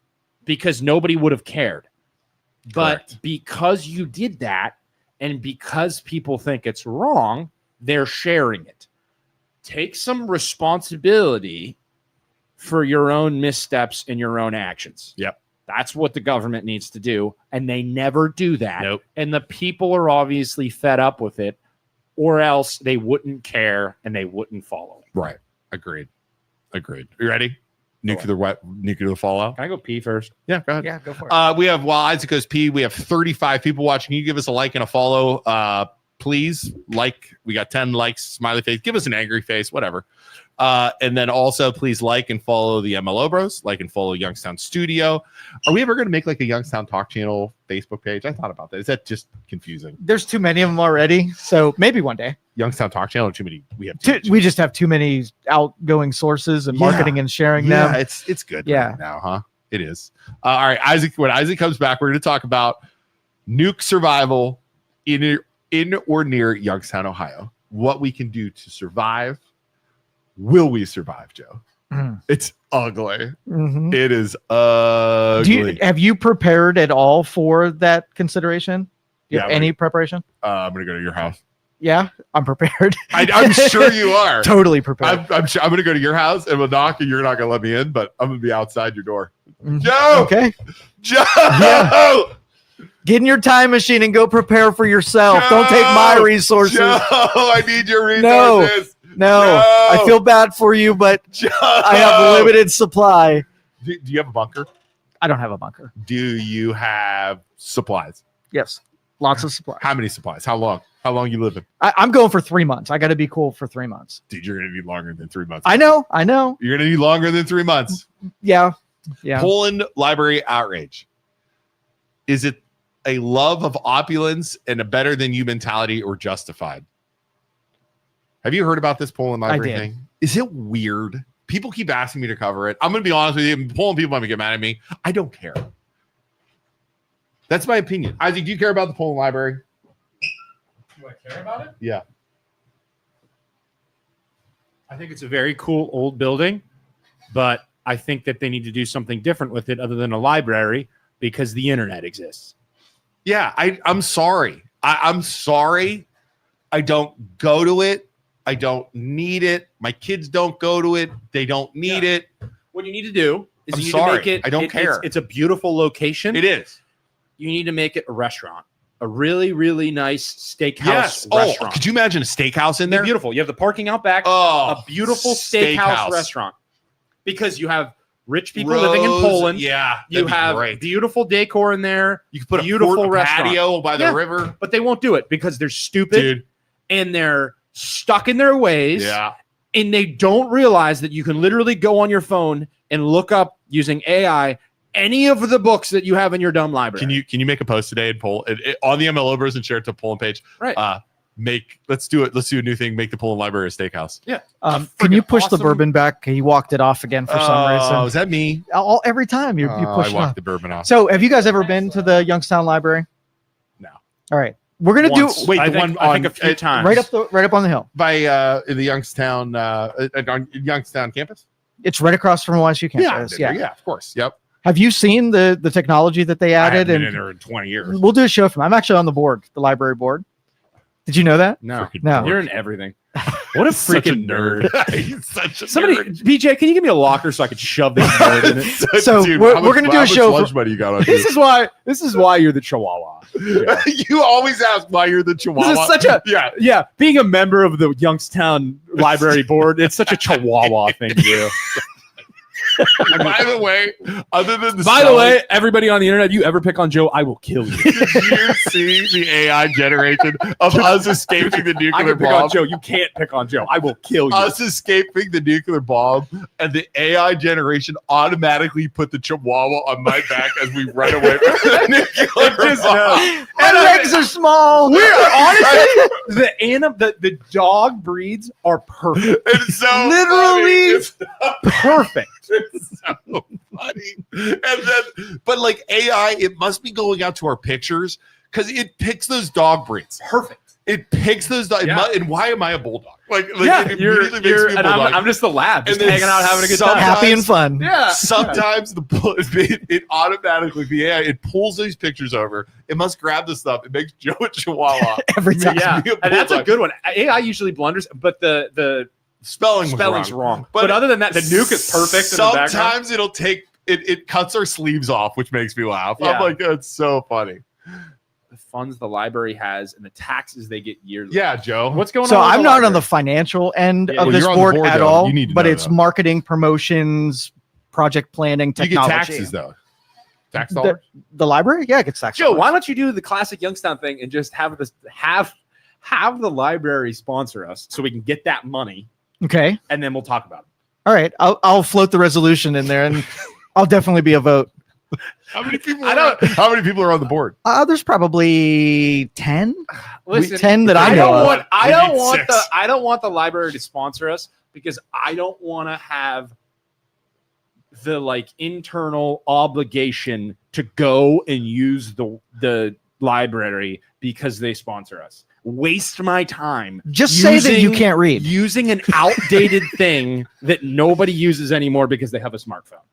because nobody would have cared. But
Correct.
because you did that, and because people think it's wrong, they're sharing it. Take some responsibility for your own missteps and your own actions.
Yep.
That's what the government needs to do. And they never do that.
Nope.
And the people are obviously fed up with it, or else they wouldn't care and they wouldn't follow.
Right. Agreed. You ready? Nuclear fallout.
Can I go pee first?
Yeah, go ahead.
Yeah, go for it.
We have, while Isaac goes pee, we have 35 people watching. Can you give us a like and a follow? Please, like. We got 10 likes, smiley face. Give us an angry face, whatever. And then also, please like and follow the MLO Bros. Like and follow Youngstown Studio. Are we ever going to make like a Youngstown Talk Channel Facebook page? I thought about that. Is that just confusing?
There's too many of them already, so maybe one day.
Youngstown Talk Channel, or too many? We have
We just have too many outgoing sources and
Yeah.
marketing and sharing
Yeah,
them.
it's good
Yeah.
right now, huh? It is. All right, Isaac. When Isaac comes back, we're going to talk about nuke survival in or near Youngstown, Ohio. What we can do to survive. Will we survive, Joe?
Mm.
It's ugly.
Mhm.
It is ugly.
Have you prepared at all for that consideration? Do you have
Yeah,
any preparation?
I'm going to go to your house.
Yeah, I'm prepared.
I'm sure you are.
Totally prepared.
I'm going to go to your house and we'll knock and you're not going to let me in, but I'm going to be outside your door.
Mhm.
Joe!
Okay.
Joe!
Yeah. Get in your time machine and go prepare for yourself. Don't take my resources.
Joe, I need your resources.
No, I feel bad for you, but
Joe.
I have limited supply.
Do you have a bunker?
I don't have a bunker.
Do you have supplies?
Yes, lots of supply.
How many supplies? How long? How long you living?
I'm going for 3 months. I got to be cool for 3 months.
Dude, you're going to need longer than 3 months.
I know.
You're going to need longer than 3 months.
Yeah.
Poland library outrage. Is it a love of opulence and a better than you mentality, or justified? Have you heard about this Poland library
did.
thing? Is it weird? People keep asking me to cover it. I'm going to be honest with you. Poland people might get mad at me. I don't care. That's my opinion. Isaac, do you care about the Poland library?
Do I care about it?
Yeah.
I think it's a very cool old building, but I think that they need to do something different with it other than a library, because the internet exists.
Yeah, I'm sorry. I'm sorry. I don't go to it. I don't need it. My kids don't go to it. They don't need it.
What you need to do is
I'm
you need
sorry.
to make it.
I don't care.
It's a beautiful location.
It is.
You need to make it a restaurant, a really, really nice steakhouse
Yes.
restaurant.
Oh, could you imagine a steakhouse in
It'd be
there?
beautiful. You have the parking out back.
Oh,
A beautiful steakhouse restaurant, because you have rich people living in
Rose,
Poland.
Yeah,
You
that'd be
have
great.
beautiful decor in there.
You could put
beautiful
a
restaurant.
patio by the
Yeah.
river,
But they won't do it because they're stupid
dude.
and they're stuck in their ways.
Yeah,
And they don't realize that you can literally go on your phone and look up using AI any of the books that you have in your dumb library.
can you make a post today and poll it on the MLO Bros and share it to Poland page?
Right.
Let's do it. Let's do a new thing. Make the Poland library a steakhouse.
Yeah.
Can you push the
awesome-
bourbon back? He walked it off again for some
Oh,
reason.
is that me?
Every time you
I
push it
walked
off.
the bourbon off.
So, have you guys ever been to the Youngstown Library?
No.
All right, we're gonna
Once.
do
Wait,
I
the
think,
one
I think
on-
a few times.
right up on the hill.
by in the Youngstown on Youngstown campus.
It's right across from YSU
Yeah,
campus. Yeah.
of course. Yep.
Have you seen the technology that they
I haven't
added?
been in
And
there in 20 years.
we'll do a show from. I'm actually on the board, the library board. Did you know that?
No,
Freaking
No.
you're in everything. What a
Such
freaking nerd.
He's such a
Somebody,
nerd.
BJ, can you give me a locker so I could shove this nerd in it?
So
Dude,
we're
how
gonna do
how
a
much
show
lunch
for-
money you got on
This is why you're the Chihuahua. Yeah.
You always ask why you're the Chihuahua.
This is such a
yeah.
Being a member of the Youngstown Library Board, it's such a Chihuahua thing to do.
By the way, other than the
By the
spelling,
way, everybody on the internet, if you ever pick on Joe, I will kill you.
did you see the AI generation of us escaping the
I
nuclear
can pick on
bomb?
Joe. You can't pick on Joe. I will kill you.
Us escaping the nuclear bomb, and the AI generation automatically put the Chihuahua on my back as we run away from the nuclear
Just
bomb.
knows.
My legs are small.
Honestly, the dog breeds are perfect.
It's so
Literally
funny.
Perfect.
It's so funny. And then, but like AI, it must be going out to our pictures because it picks those dog breeds.
Perfect.
It picks those dogs.
Yeah.
And why am I a bulldog? Like
Yeah,
it
you're,
immediately makes me a
and
bulldog.
I'm just the lab, just
And then
hanging out, having a good time.
sometimes-
Happy and fun.
Yeah.
Sometimes it automatically, the AI, it pulls these pictures over. It must grab the stuff. It makes Joe a Chihuahua.
Every time.
Yeah,
Be a
and that's a
bulldog.
good one. AI usually blunders, but the
Spelling's
spelling's
wrong.
wrong. But other than that, the nuke is perfect. In the background.
Sometimes it'll take it cuts our sleeves off, which makes me laugh.
Yeah.
I'm like, that's so funny.
The funds the library has and the taxes they get yearly.
Yeah, Joe.
What's going
So
on? with
I'm not on the
library?
financial end
Yeah.
of
Well,
this
you're on the
board
board,
at
though.
all,
You need to
but
know
it's
that.
marketing, promotions, project planning,
You get
technology.
taxes though. Tax
The,
dollars.
the library, yeah, it gets tax.
Joe,
dollars.
why don't you do the classic Youngstown thing and just have the library sponsor us so we can get that money
Okay,
and then we'll talk about it.
all right. I'll float the resolution in there, and I'll definitely be a vote.
How many people?
I don't-
How many people are on the board?
There's probably 10.
Listen,
10 that I
I
know
don't
of.
want. I
We
don't
need
want
6.
the. I don't want the library to sponsor us because I don't want to have the like internal obligation to go and use the library because they sponsor us. Waste my time
Just say that you
using-
can't read.
using an outdated thing that nobody uses anymore because they have a smartphone.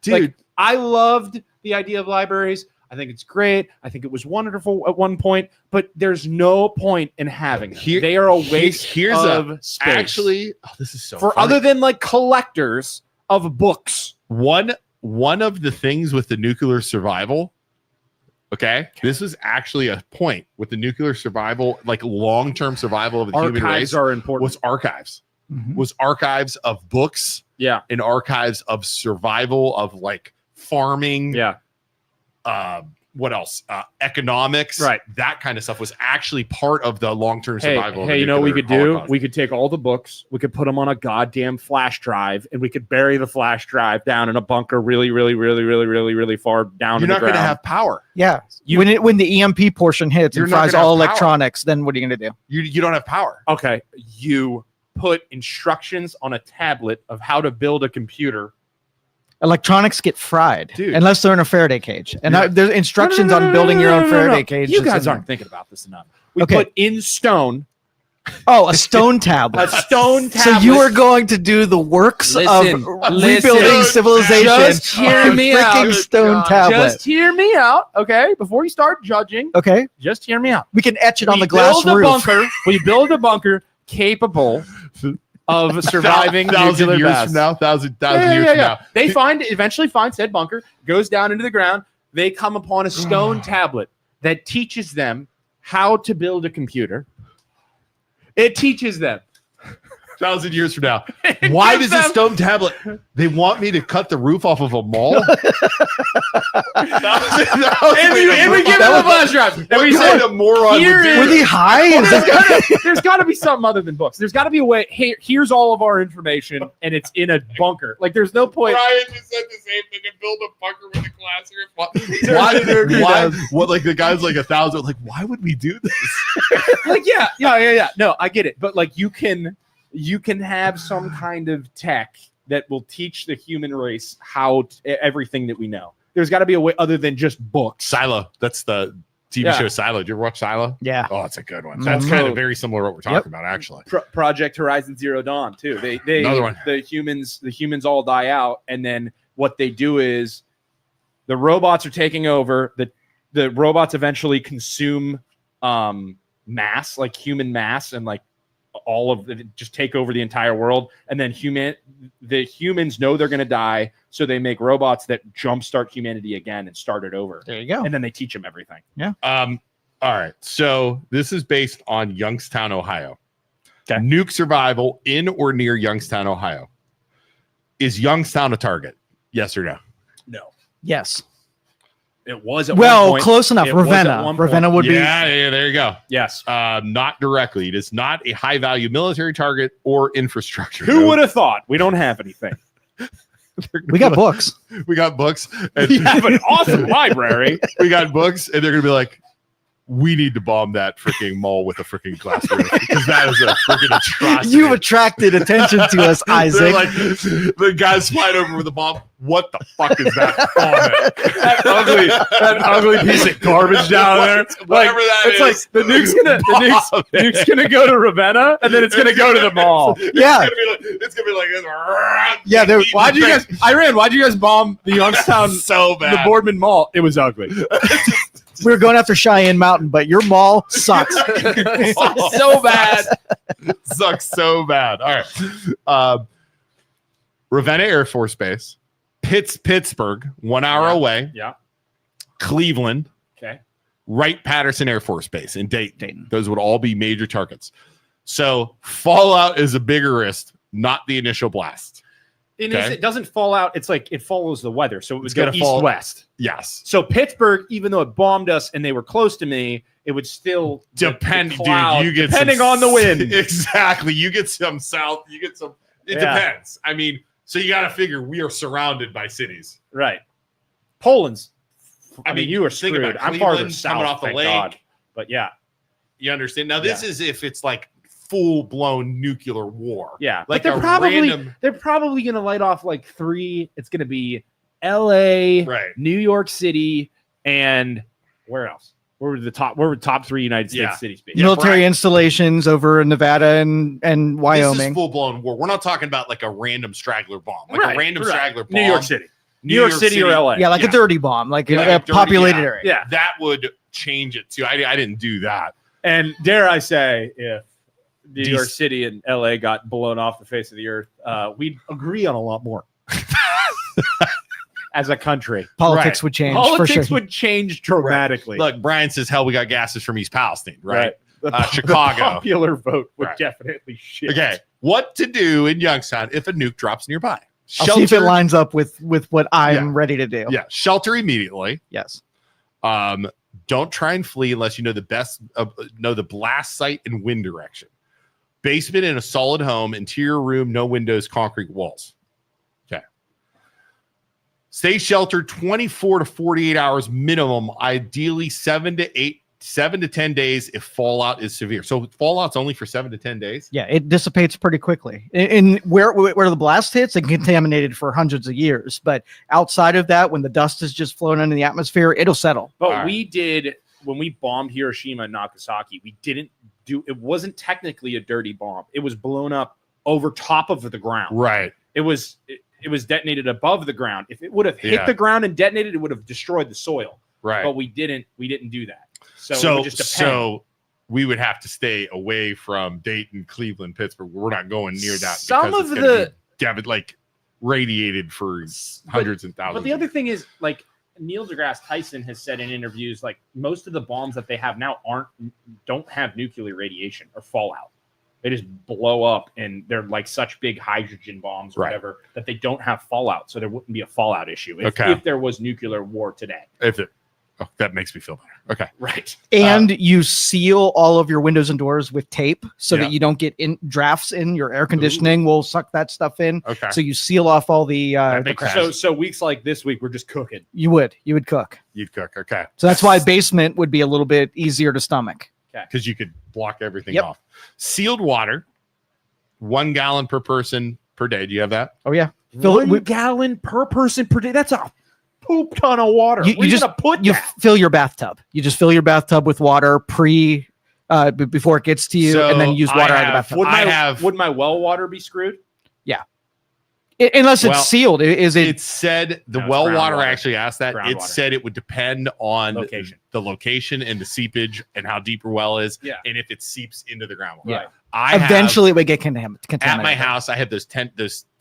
Dude,
Like, I loved the idea of libraries. I think it's great. I think it was wonderful at one point, but there's no point in having them.
Here-
They are a waste
here's
of space.
actually, this is so
for
funny.
other than like collectors of books.
one of the things with the nuclear survival. Okay, this was actually a point with the nuclear survival, like long-term survival of the human
Archives
race.
are important.
Was archives.
Mhm.
Was archives of books
Yeah,
and archives of survival of like farming.
yeah.
What else? Economics.
Right.
That kind of stuff was actually part of the long-term
Hey,
survival. of the
you know what we
nuclear
could do?
holocaust.
We could take all the books, we could put them on a goddamn flash drive, and we could bury the flash drive down in a bunker really, really, really, really, really, really far down
You're
in the
not going
ground.
to have power.
Yeah.
You-
when the EMP portion hits
You're
and
not
fries
gonna
all
have power.
electronics, then what are you going to do?
You don't have power.
Okay, you put instructions on a tablet of how to build a computer.
Electronics get fried
Dude.
unless they're in a Faraday cage. And
Yeah.
there's instructions
No, no, no,
on building
no,
your
no,
own
no, no,
Faraday
no.
cage.
You
that's
guys
in
aren't thinking about this enough. We
Okay.
put in stone
Oh, a stone tablet.
a stone
So
tablet.
you are going to do the works
Listen,
of
listen.
rebuilding civilization.
Just hear
on a
me
freaking
out.
stone
God.
tablet.
Just hear me out, okay? Before you start judging,
Okay,
just hear me out.
we can etch it on
We
the glass
build
roof.
a bunker. We build a bunker capable of surviving
thousand
nuclear
years
blast.
from now, thousand
Yeah,
years
yeah,
from
yeah.
now.
They eventually find said bunker, goes down into the ground. They come upon a stone tablet that teaches them how to build a computer. It teaches them.
1,000 years from now. Why
gives
does a
them-
stone tablet? They want me to cut the roof off of a mall.
And we give them a flash drive. And we say,
a moron
here
would do
is-
Were
that?
they high? Is that-
there's got to be something other than books. There's got to be a way. Hey, here's all of our information, and it's in a bunker. Like, there's no point.
Brian just said the same thing and build a bunker with a glass roof. Why? What? Like the guy's like 1,000. Like, why would we do this?
Like, yeah. No, I get it. But like, you can have some kind of tech that will teach the human race everything that we know. There's got to be a way other than just books.
Silo. That's the TV
Yeah.
show Silo. Did you ever watch Silo?
Yeah.
Oh, it's a good one. That's
Mhm.
kind of very similar to what we're talking
Yep.
about, actually.
Project Horizon Zero Dawn too. They
Another one.
The humans all die out, and then what they do is the robots are taking over. The robots eventually consume mass, like human mass, and like all of the, just take over the entire world, and then the humans know they're going to die, so they make robots that jumpstart humanity again and start it over.
There you go.
And then they teach them everything.
Yeah.
All right. So this is based on Youngstown, Ohio.
Okay.
Nuke survival in or near Youngstown, Ohio. Is Youngstown a target? Yes or no?
No,
Yes.
it was at one point.
Close enough.
It was at
Ravenna.
one point.
Ravenna would be.
Yeah, there you go.
Yes.
Not directly. It is not a high value military target or infrastructure.
Who would have thought? We don't have anything.
We got books.
We got books. And
We have an awesome library.
we got books, and they're gonna be like, we need to bomb that freaking mall with a freaking glass roof because that is a freaking atrocity.
You've attracted attention to us,
They're
Isaac.
like, the guy's flying over with a bomb. What the fuck is that bomb?
that ugly piece of garbage down there.
Whatever that
it's
is.
like the nuke's gonna go to Ravenna, and then it's gonna go to the mall.
Yeah.
It's gonna be like this.
Yeah, they're-
Why'd you guys bomb the Youngstown
so
the
bad?
Boardman Mall? It was ugly.
We were going after Cheyenne Mountain, but your mall sucks.
So bad.
Sucks so bad. All right. Ravenna Air Force Base, Pittsburgh, 1 hour away.
Yeah.
Cleveland,
Okay.
Wright-Patterson Air Force Base in Dayton. Those would all be major targets. So fallout is a bigger risk, not the initial blast.
It doesn't fall out. It's like it follows the weather. So it would
It's
go
gonna fall-
east-west.
Yes.
So Pittsburgh, even though it bombed us and they were close to me, it would still
Depend,
the cloud,
dude. You get
depending
some-
on the wind.
Exactly. You get some south. You get some. It
Yeah.
depends. I mean, so you got to figure we are surrounded by cities.
Right. Poland's. I mean,
mean,
you are
think
screwed.
about
I'm farther
Cleveland
south.
coming off the
thank
lake.
God. But yeah,
You understand? Now this is if it's like full blown nuclear war.
yeah.
Like
but
a
they're probably going to light off like 3. It's going to be L.A.,
Right.
New York City, and where else? Where would the top 3 United States
Yeah.
cities be?
Military
Brian-
installations over in Nevada and
This
Wyoming.
is full blown war. We're not talking about like a random straggler bomb. Like
Right,
a random
right.
straggler bomb.
New York City. New York City or L.A.
Yeah, like
Yeah.
a dirty bomb, like
Yeah,
a
like dirty,
populated
yeah.
area.
Yeah.
That would change it too. I didn't do that.
And dare I say, if New
Dec-
York City and LA got blown off the face of the earth, we'd agree on a lot more as a country.
Politics
Right.
would change
Politics
for sure.
would change dramatically.
Look, Brian says, hell, we got gases from East Palestine, right?
Right. The
Chicago.
popular vote would
Right.
definitely shift.
Okay. What to do in Youngstown if a nuke drops nearby?
I'll see if it lines up with what I'm ready to do.
Yeah. Shelter immediately.
Yes.
Don't try and flee unless you know the blast site and wind direction. Basement in a solid home, interior room, no windows, concrete walls. Okay. Stay sheltered 24 to 48 hours minimum, ideally 7 to 10 days if fallout is severe. So fallout's only for 7 to 10 days.
Yeah, it dissipates pretty quickly. In where the blast hits, it contaminated for hundreds of years. But outside of that, when the dust is just flowing into the atmosphere, it'll settle.
But
All
we did, when we bombed Hiroshima and Nagasaki, we didn't do, it wasn't technically a dirty bomb. It was blown up over top of the ground.
Right.
It was detonated above the ground. If it would have hit
Yeah.
the ground and detonated, it would have destroyed the soil.
Right.
But we didn't do that. So, it
So
would just depend.
we would have to stay away from Dayton, Cleveland, Pittsburgh. We're not going near that.
Some
because
of
it's gonna
the-
be like radiated for hundreds and thousands.
But the other thing is, like Neil deGrasse Tyson has said in interviews, like most of the bombs that they have now don't have nuclear radiation or fallout. They just blow up, and they're like such big hydrogen bombs or
Right.
whatever that they don't have fallout, so there wouldn't be a fallout issue
Okay.
if there was nuclear war today.
That makes me feel better. Okay.
Right.
And you seal all of your windows and doors with tape so
Yeah.
that you don't get in drafts in. Your air conditioning will suck that stuff in.
Okay.
So you seal off all the
makes
cracks.
So weeks like this week, we're just cooking.
You would cook.
You'd cook. Okay.
So that's why basement would be a little bit easier to stomach.
Because you could block everything
Yep.
off. Sealed water, 1 gallon per person per day. Do you have that?
Oh yeah. Fill it
1
with-
gallon per person per day. That's a poop ton of water.
You
Where you
just
gonna put
you
that?
fill your bathtub. You just fill your bathtub with water before it gets to you,
So
and then use water out of the
I have-
bathtub.
Would
I
my
have-
would my well water be screwed?
Unless
Well,
it's sealed. Is it?
It said the
No, it's
well water
groundwater.
actually asked that. It
Groundwater.
said it would depend on
Location.
the location and the seepage and how deep your well is,
Yeah.
and if it seeps into the groundwater.
Right.
Eventually, it would get contaminated.
At my house, I have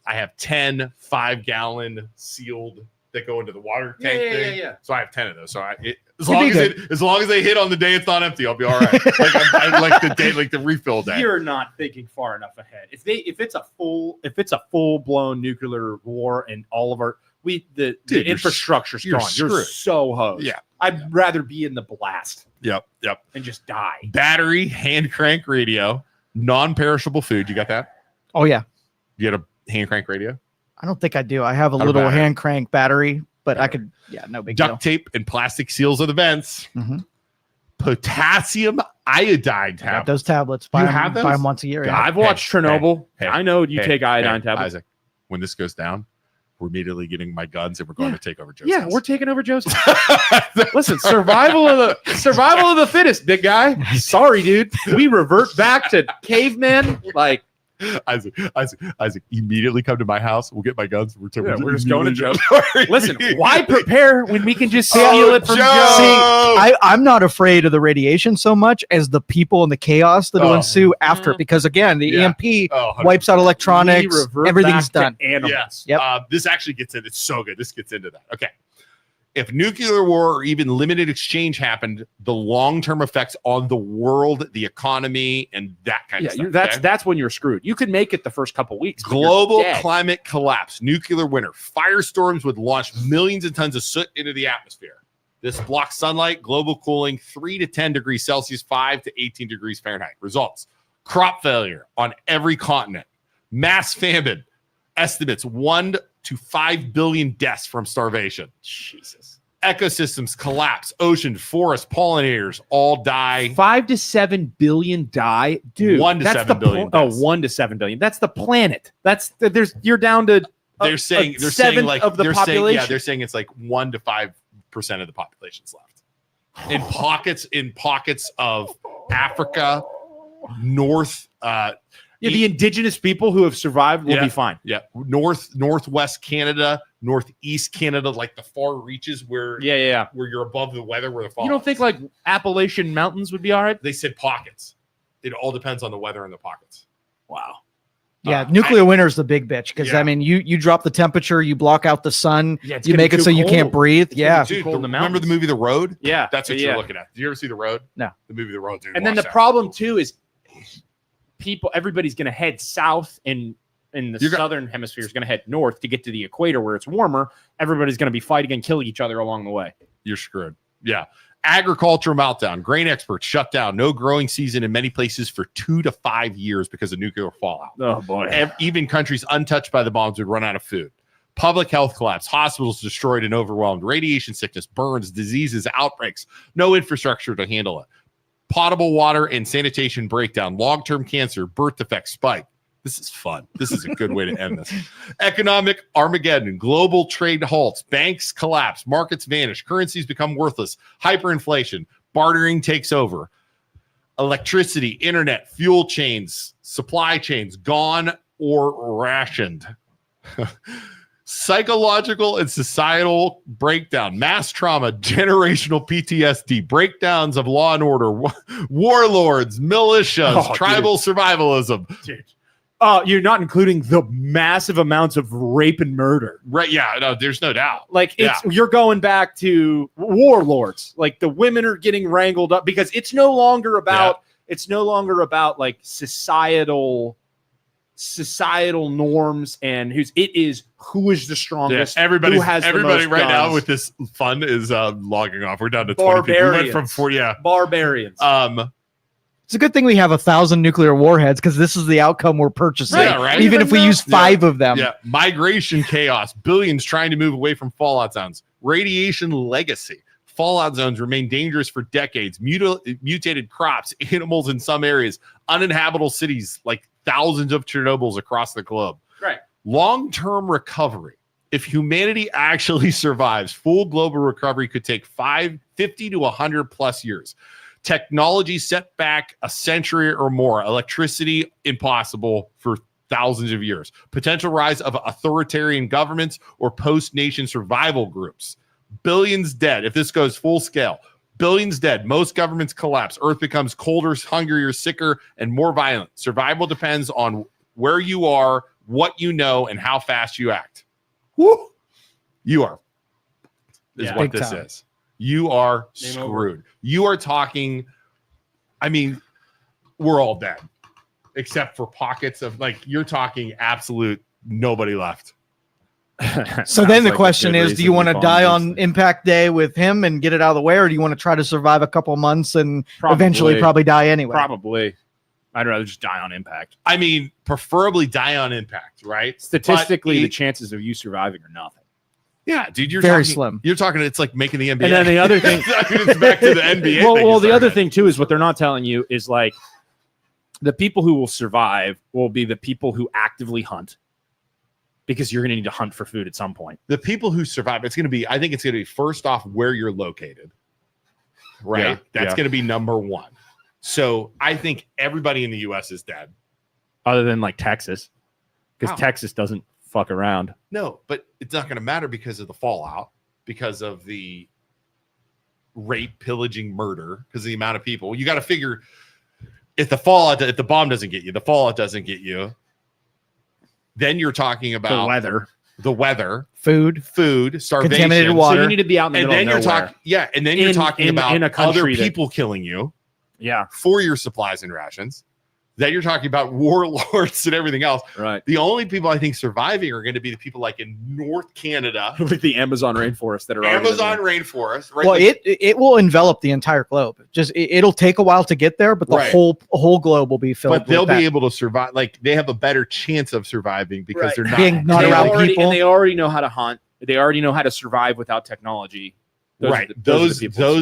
I have 10 5-gallon sealed that go into the water tank thing.
Yeah.
So I have 10 of those. So as
It'd
long
be
as long as they hit on the day it's not empty, I'll be all right. I like the day, like the refill day.
You're not thinking far enough ahead. If it's a full blown nuclear war and all of our the
you're
infrastructure's
you're
gone, you're
screwed.
so hosed.
Yeah.
I'd rather be in the blast
Yep.
and just die.
Battery, hand crank radio, non-perishable food. You got that?
Oh yeah.
You got a hand crank radio?
I don't think I do. I have a
Not a
little
battery.
hand crank battery, but I could. Yeah, no big
Duct tape and plastic seals of the vents.
Mhm.
Potassium iodide
deal. Got
tablets.
those tablets.
You
Buy
have
them
those?
once a year.
God.
Yeah.
I've watched Chernobyl.
hey,
I know you take iodine tablets.
Isaac, when this goes down, we're immediately getting my guns and we're going to take over Joe's
Yeah,
house.
we're taking over Joe's. Listen, survival of the fittest, big guy. Sorry, dude. We revert back to cavemen. Like,
Isaac, immediately come to my house. We'll get my guns. We're
just going to Joe's.
Joe.
listen, why prepare when we can just steal
Oh,
it from
Joe!
Joe?
I'm not afraid of the radiation so much as the people and the chaos that'll
Oh.
ensue after it. Because again, the
Yeah.
EMP
Oh,
wipes out electronics.
We revert
Everything's
back
done.
to animals.
Yep.
This actually gets in. It's so good. This gets into that. Okay. If nuclear war or even limited exchange happened, the long-term effects on the world, the economy, and that kind
Yeah,
of stuff. okay?
that's when you're screwed. You could make it the first couple weeks. but you're
Global
dead.
climate collapse, nuclear winter, firestorms would launch millions of tons of soot into the atmosphere. This blocks sunlight, global cooling 3 to 10 degrees Celsius, 5 to 18 degrees Fahrenheit. Results: crop failure on every continent, mass famine, estimates 1 to 5 billion deaths from starvation.
Jesus.
Ecosystems collapse, ocean, forest, pollinators all die.
5 to 7 billion die, dude.
1 to
that's
7
the
billion
Oh,
deaths.
1 to 7 billion. That's the planet. You're down to
They're saying
they're saying like
of
the
they're
population.
Saying, yeah, they're saying it's like 1 to 5% of the population's left. In pockets of Africa, north
the indigenous people who have survived will be fine.
northwest Canada, northeast Canada, like the far reaches where
Yeah.
where you're above the weather, where the fall.
You don't think like Appalachian mountains would be all right?
they said pockets. It all depends on the weather in the pockets.
Wow.
Yeah, nuclear winter is the big bitch because
Yeah.
I mean, you drop the temperature, you block out the sun,
Yeah, it's
you
gonna
make
be
it
too
so you can't
cold.
breathe. Yeah,
too
Dude,
cold in the
remember the
mountains.
movie The Road?
Yeah.
That's what
yeah.
you're looking at. Did you ever see The Road?
No.
The movie The Road, dude.
And then the
watch that.
problem too is everybody's going to head south and in the southern hemisphere is going to head north to get to the equator where it's warmer. Everybody's going to be fighting and killing each other along the way.
You're screwed. Yeah. Agriculture meltdown. Grain exports shut down. No growing season in many places for 2 to 5 years because of nuclear fallout.
Oh boy.
Even countries untouched by the bombs would run out of food. Public health collapse. Hospitals destroyed and overwhelmed. Radiation sickness, burns, diseases, outbreaks. No infrastructure to handle it. Potable water and sanitation breakdown. Long-term cancer, birth defects spike. This is fun. This is a good way to end this. Economic Armageddon. Global trade halts. Banks collapse. Markets vanish. Currencies become worthless. Hyperinflation. Bartering takes over. Electricity, internet, fuel chains, supply chains gone or rationed. Psychological and societal breakdown, mass trauma, generational PTSD, breakdowns of law and order, warlords, militias, tribal survivalism.
Dude. You're not including the massive amounts of rape and murder.
Right. Yeah. No, there's no doubt.
Like you're going back to warlords. Like the women are getting wrangled up because it's no longer about like societal norms and who is the strongest.
Yeah, everybody
most
right now
guns.
with this fun is logging off. We're down to 20 people. We went from 4. Yeah.
Barbarians.
it's a good thing we have 1,000 nuclear warheads because this is the outcome we're purchasing.
Yeah, right.
Even if we use 5 of them.
Yeah. Migration chaos. Billions trying to move away from fallout zones. Radiation legacy. Fallout zones remain dangerous for decades. Mutated crops, animals in some areas, uninhabitable cities like thousands of Chernobyls across the globe.
Right.
Long-term recovery. If humanity actually survives, full global recovery could take 50 to 100 plus years. Technology set back a century or more. Electricity impossible for thousands of years. Potential rise of authoritarian governments or post-nation survival groups. Billions dead. If this goes full scale, billions dead. Most governments collapse. Earth becomes colder, hungrier, sicker, and more violent. Survival depends on where you are, what you know, and how fast you act. Woo! You are. Is what this is. You are screwed. You are talking. I mean, we're all dead, except for pockets of you're talking absolute nobody left.
So then the question is, do you want to die on Impact Day with him and get it out of the way, or do you want to try to survive a couple months and eventually probably die anyway?
Probably. I'd rather just die on Impact.
I mean, preferably die on Impact, right?
Statistically, the chances of you surviving are nothing.
Yeah, dude, you're
very
talking,
slim.
You're talking. It's like making the NBA.
And then the other thing,
it's back to the NBA.
Well, the other thing too is what they're not telling you is like the people who will survive will be the people who actively hunt, because you're going to need to hunt for food at some point.
The people who survive, I think it's going to be first off where you're located, right?
Yeah,
That's going to be number one. So I think everybody in the U.S. is dead,
other than like Texas, because Texas doesn't fuck around.
No, but it's not going to matter because of the fallout, because of the rape, pillaging, murder, because of the amount of people. You got to figure if the bomb doesn't get you, the fallout doesn't get you. Then you're talking about the weather, food, starvation,
contaminated water.
So you need to be out in the middle of nowhere.
And then you're talking about
a
other people killing you.
Yeah,
for your supplies and rations. Then you're talking about warlords and everything else.
Right.
The only people I think surviving are going to be the people like in North Canada,
like the Amazon rainforest that are
rainforest. Right?
Well, it will envelop the entire globe. Just it'll take a while to get there, but the whole globe will be filled.
But they'll be able to survive. Like they have a better chance of surviving because they're
not around people,
and they already know how to hunt. They already know how to survive without technology.
Those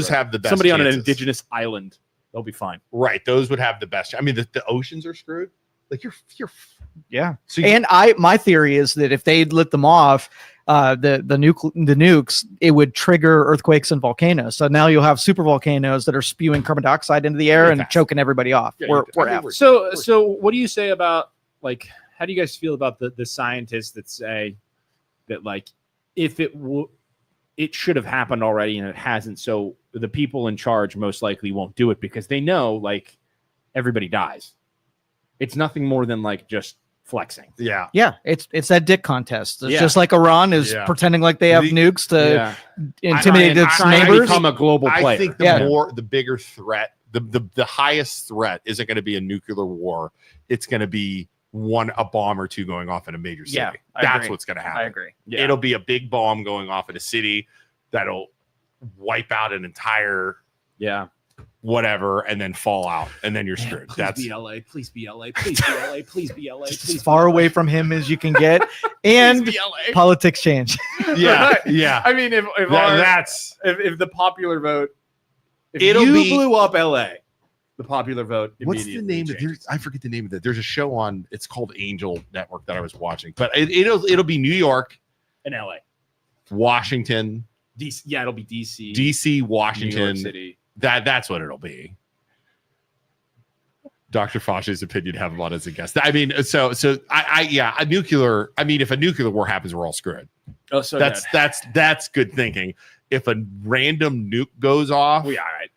have the best.
Somebody on an
chances.
indigenous island. They'll be fine.
Right. Those would have the best. I mean, the oceans are screwed. Like you're
yeah. So my theory is that if they lit them off, the nukes, it would trigger earthquakes and volcanoes. So now you'll have super volcanoes that are spewing carbon dioxide into the air and choking everybody off.
Yeah,
we're out.
So what do you say about how do you guys feel about the scientists that say that if it should have happened already and it hasn't, so the people in charge most likely won't do it because they know everybody dies. It's nothing more than just flexing.
Yeah.
Yeah. It's that dick contest. It's just like Iran is pretending like they have nukes to intimidate its neighbors.
Become a global player.
I think the bigger threat, the highest threat isn't going to be a nuclear war. It's going to be a bomb or two going off in a major city.
Yeah,
that's what's going to happen.
I agree.
Yeah. It'll be a big bomb going off in a city that'll wipe out an entire whatever and then fall out, and then you're screwed.
Please be LA. Please be LA. Please be LA. Please be LA.
As far away from him as you can get, and politics change.
Yeah, yeah.
I mean, if the popular vote, if blew up LA. The popular vote.
What's the name of it? I forget the name of it. There's a show on. It's called Angel Network that I was watching, but it'll be New York
and LA,
Washington,
DC. Yeah, it'll be
DC, Washington,
New York City.
That's what it'll be. Dr. Fauci's opinion have him on as a guest. I mean, so a nuclear. I mean, if a nuclear war happens, we're all screwed.
Oh, so
that's good thinking. If a random nuke goes off,
we all right.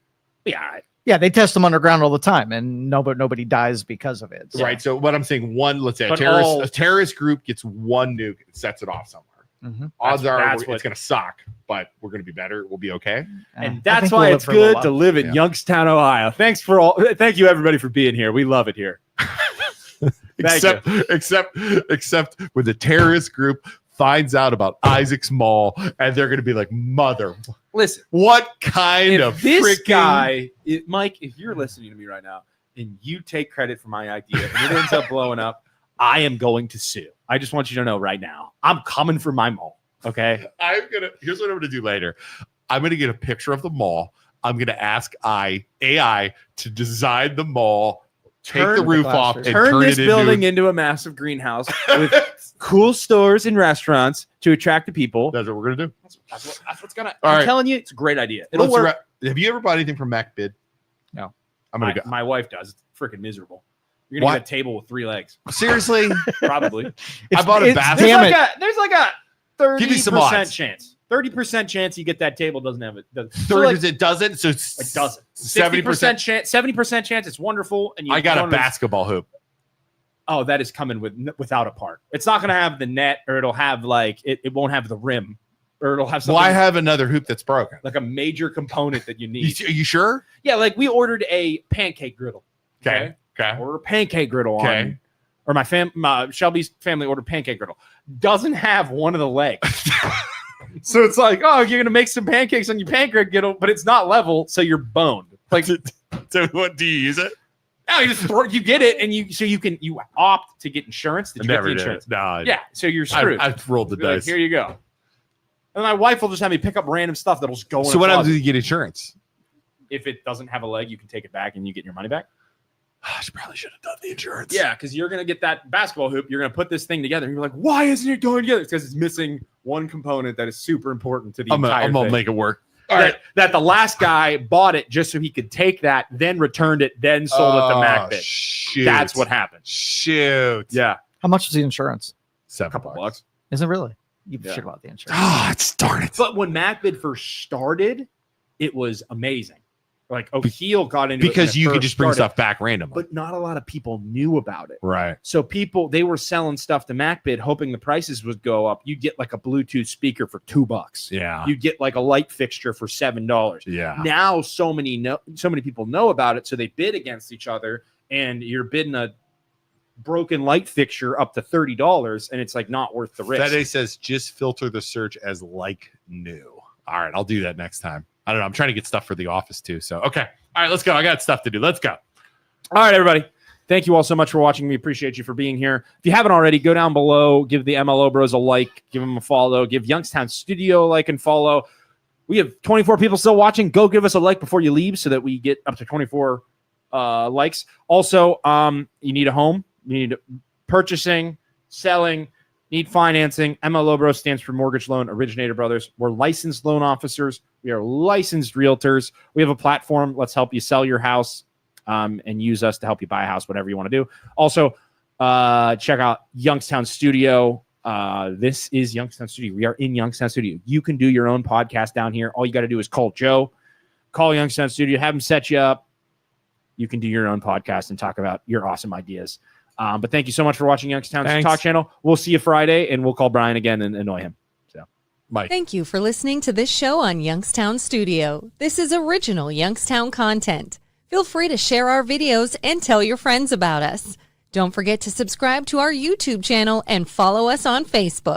Yeah, they test them underground all the time, and nobody dies because of it.
So. Right. So what I'm saying, let's say a terrorist group gets one nuke and sets it off somewhere.
Mm-hmm.
Odds are it's going to suck, but we're going to be better. We'll be okay.
And that's why it's good to live in Youngstown, Ohio. Thank you everybody for being here. We love it here.
except when the terrorist group finds out about Isaac's Mall, and they're going to be like, listen, what kind of
this guy, Mike, if you're listening to me right now and you take credit for my idea and it ends up blowing up, I am going to sue. I just want you to know right now, I'm coming for my mall. Okay.
Here's what I'm going to do later. I'm going to get a picture of the mall. I'm going to ask AI to design the mall, take the roof off, and turn this
building into a massive greenhouse with cool stores and restaurants to attract the people.
That's what we're gonna do.
That's what's gonna. I'm telling you, it's a great idea. It'll work.
Have you ever bought anything from MacBid?
No.
I'm gonna go.
My wife does. It's freaking miserable. You're gonna
What?
get a table with 3 legs,
Seriously?
probably.
I bought a
it's-
basket.
Damn it.
There's like a 30%
Give me some odds.
chance. 30% chance you get that table doesn't have it.
30% it doesn't. So
It doesn't.
70%.
60% chance. 70% chance. It's wonderful. And
I got a
one of those-
basketball hoop.
Oh, that is coming without a part. It's not going to have the net, or it'll have like it won't have the rim, or it'll have something
Well, I have another hoop that's broken.
like a major component that you need.
Are you sure?
Yeah, like we ordered a pancake griddle.
Okay.
Ordered a pancake griddle
Okay.
on, or my Shelby's family ordered pancake griddle. Doesn't have one of the legs. So it's like, oh, you're gonna make some pancakes on your pancake griddle, but it's not level, so you're boned. Like,
So what do you use it?
no, you get it, and you opt to get insurance. Did you get the insurance?
No.
Yeah, so you're screwed.
I rolled the
Be like,
dice.
here you go. And my wife will just have me pick up random stuff that'll just go in.
So
a
what happens
closet.
if you get insurance?
If it doesn't have a leg, you can take it back and you get your money back.
I probably should have done the insurance.
Yeah, because you're gonna get that basketball hoop. You're gonna put this thing together. And you're like, why isn't it going together? It's because it's missing one component that is super important to the
I'm
entire
gonna
thing.
make it work.
That the last guy bought it just so he could take that, then returned it, then sold it to MacBit.
Shoot.
That's what happened.
Shoot.
Yeah,
How much is the insurance?
$7.
a couple bucks.
Is it really? You
Yeah.
shit about the insurance.
Ah, it's darn it.
But when MacBid first started, it was amazing. Like O'Heal got into it when
Because
it
you could
first
just bring
started,
stuff back randomly.
but not a lot of people knew about it.
Right.
So they were selling stuff to MacBid, hoping the prices would go up. You get like a Bluetooth speaker for $2.
Yeah.
You get like a light fixture for $7.
Yeah.
Now so many people know about it, so they bid against each other, and you're bidding a broken light fixture up to $30, and it's like not worth the risk.
Fede says just filter the search as like new. All right, I'll do that next time. I don't know. I'm trying to get stuff for the office too. So okay. All right, let's go. I got stuff to do. Let's go.
All right, everybody. Thank you all so much for watching. We appreciate you for being here. If you haven't already, go down below, give the MLO Bros a like, give them a follow, give Youngstown Studio a like and follow. We have 24 people still watching. Go give us a like before you leave so that we get up to 24 likes. Also, you need a home. You need purchasing, selling, need financing. MLO Bros stands for Mortgage Loan Originator Brothers. We're licensed loan officers. We are licensed realtors. We have a platform. Let's help you sell your house and use us to help you buy a house, whatever you want to do. Also, check out Youngstown Studio. This is Youngstown Studio. We are in Youngstown Studio. You can do your own podcast down here. All you got to do is call Joe, call Youngstown Studio, have them set you up. You can do your own podcast and talk about your awesome ideas. But thank you so much for watching Youngstown Talk Channel. We'll see you Friday, and we'll call Brian again and annoy him. So,
Mike.
Thank you for listening to this show on Youngstown Studio. This is original Youngstown content. Feel free to share our videos and tell your friends about us. Don't forget to subscribe to our YouTube channel and follow us on Facebook.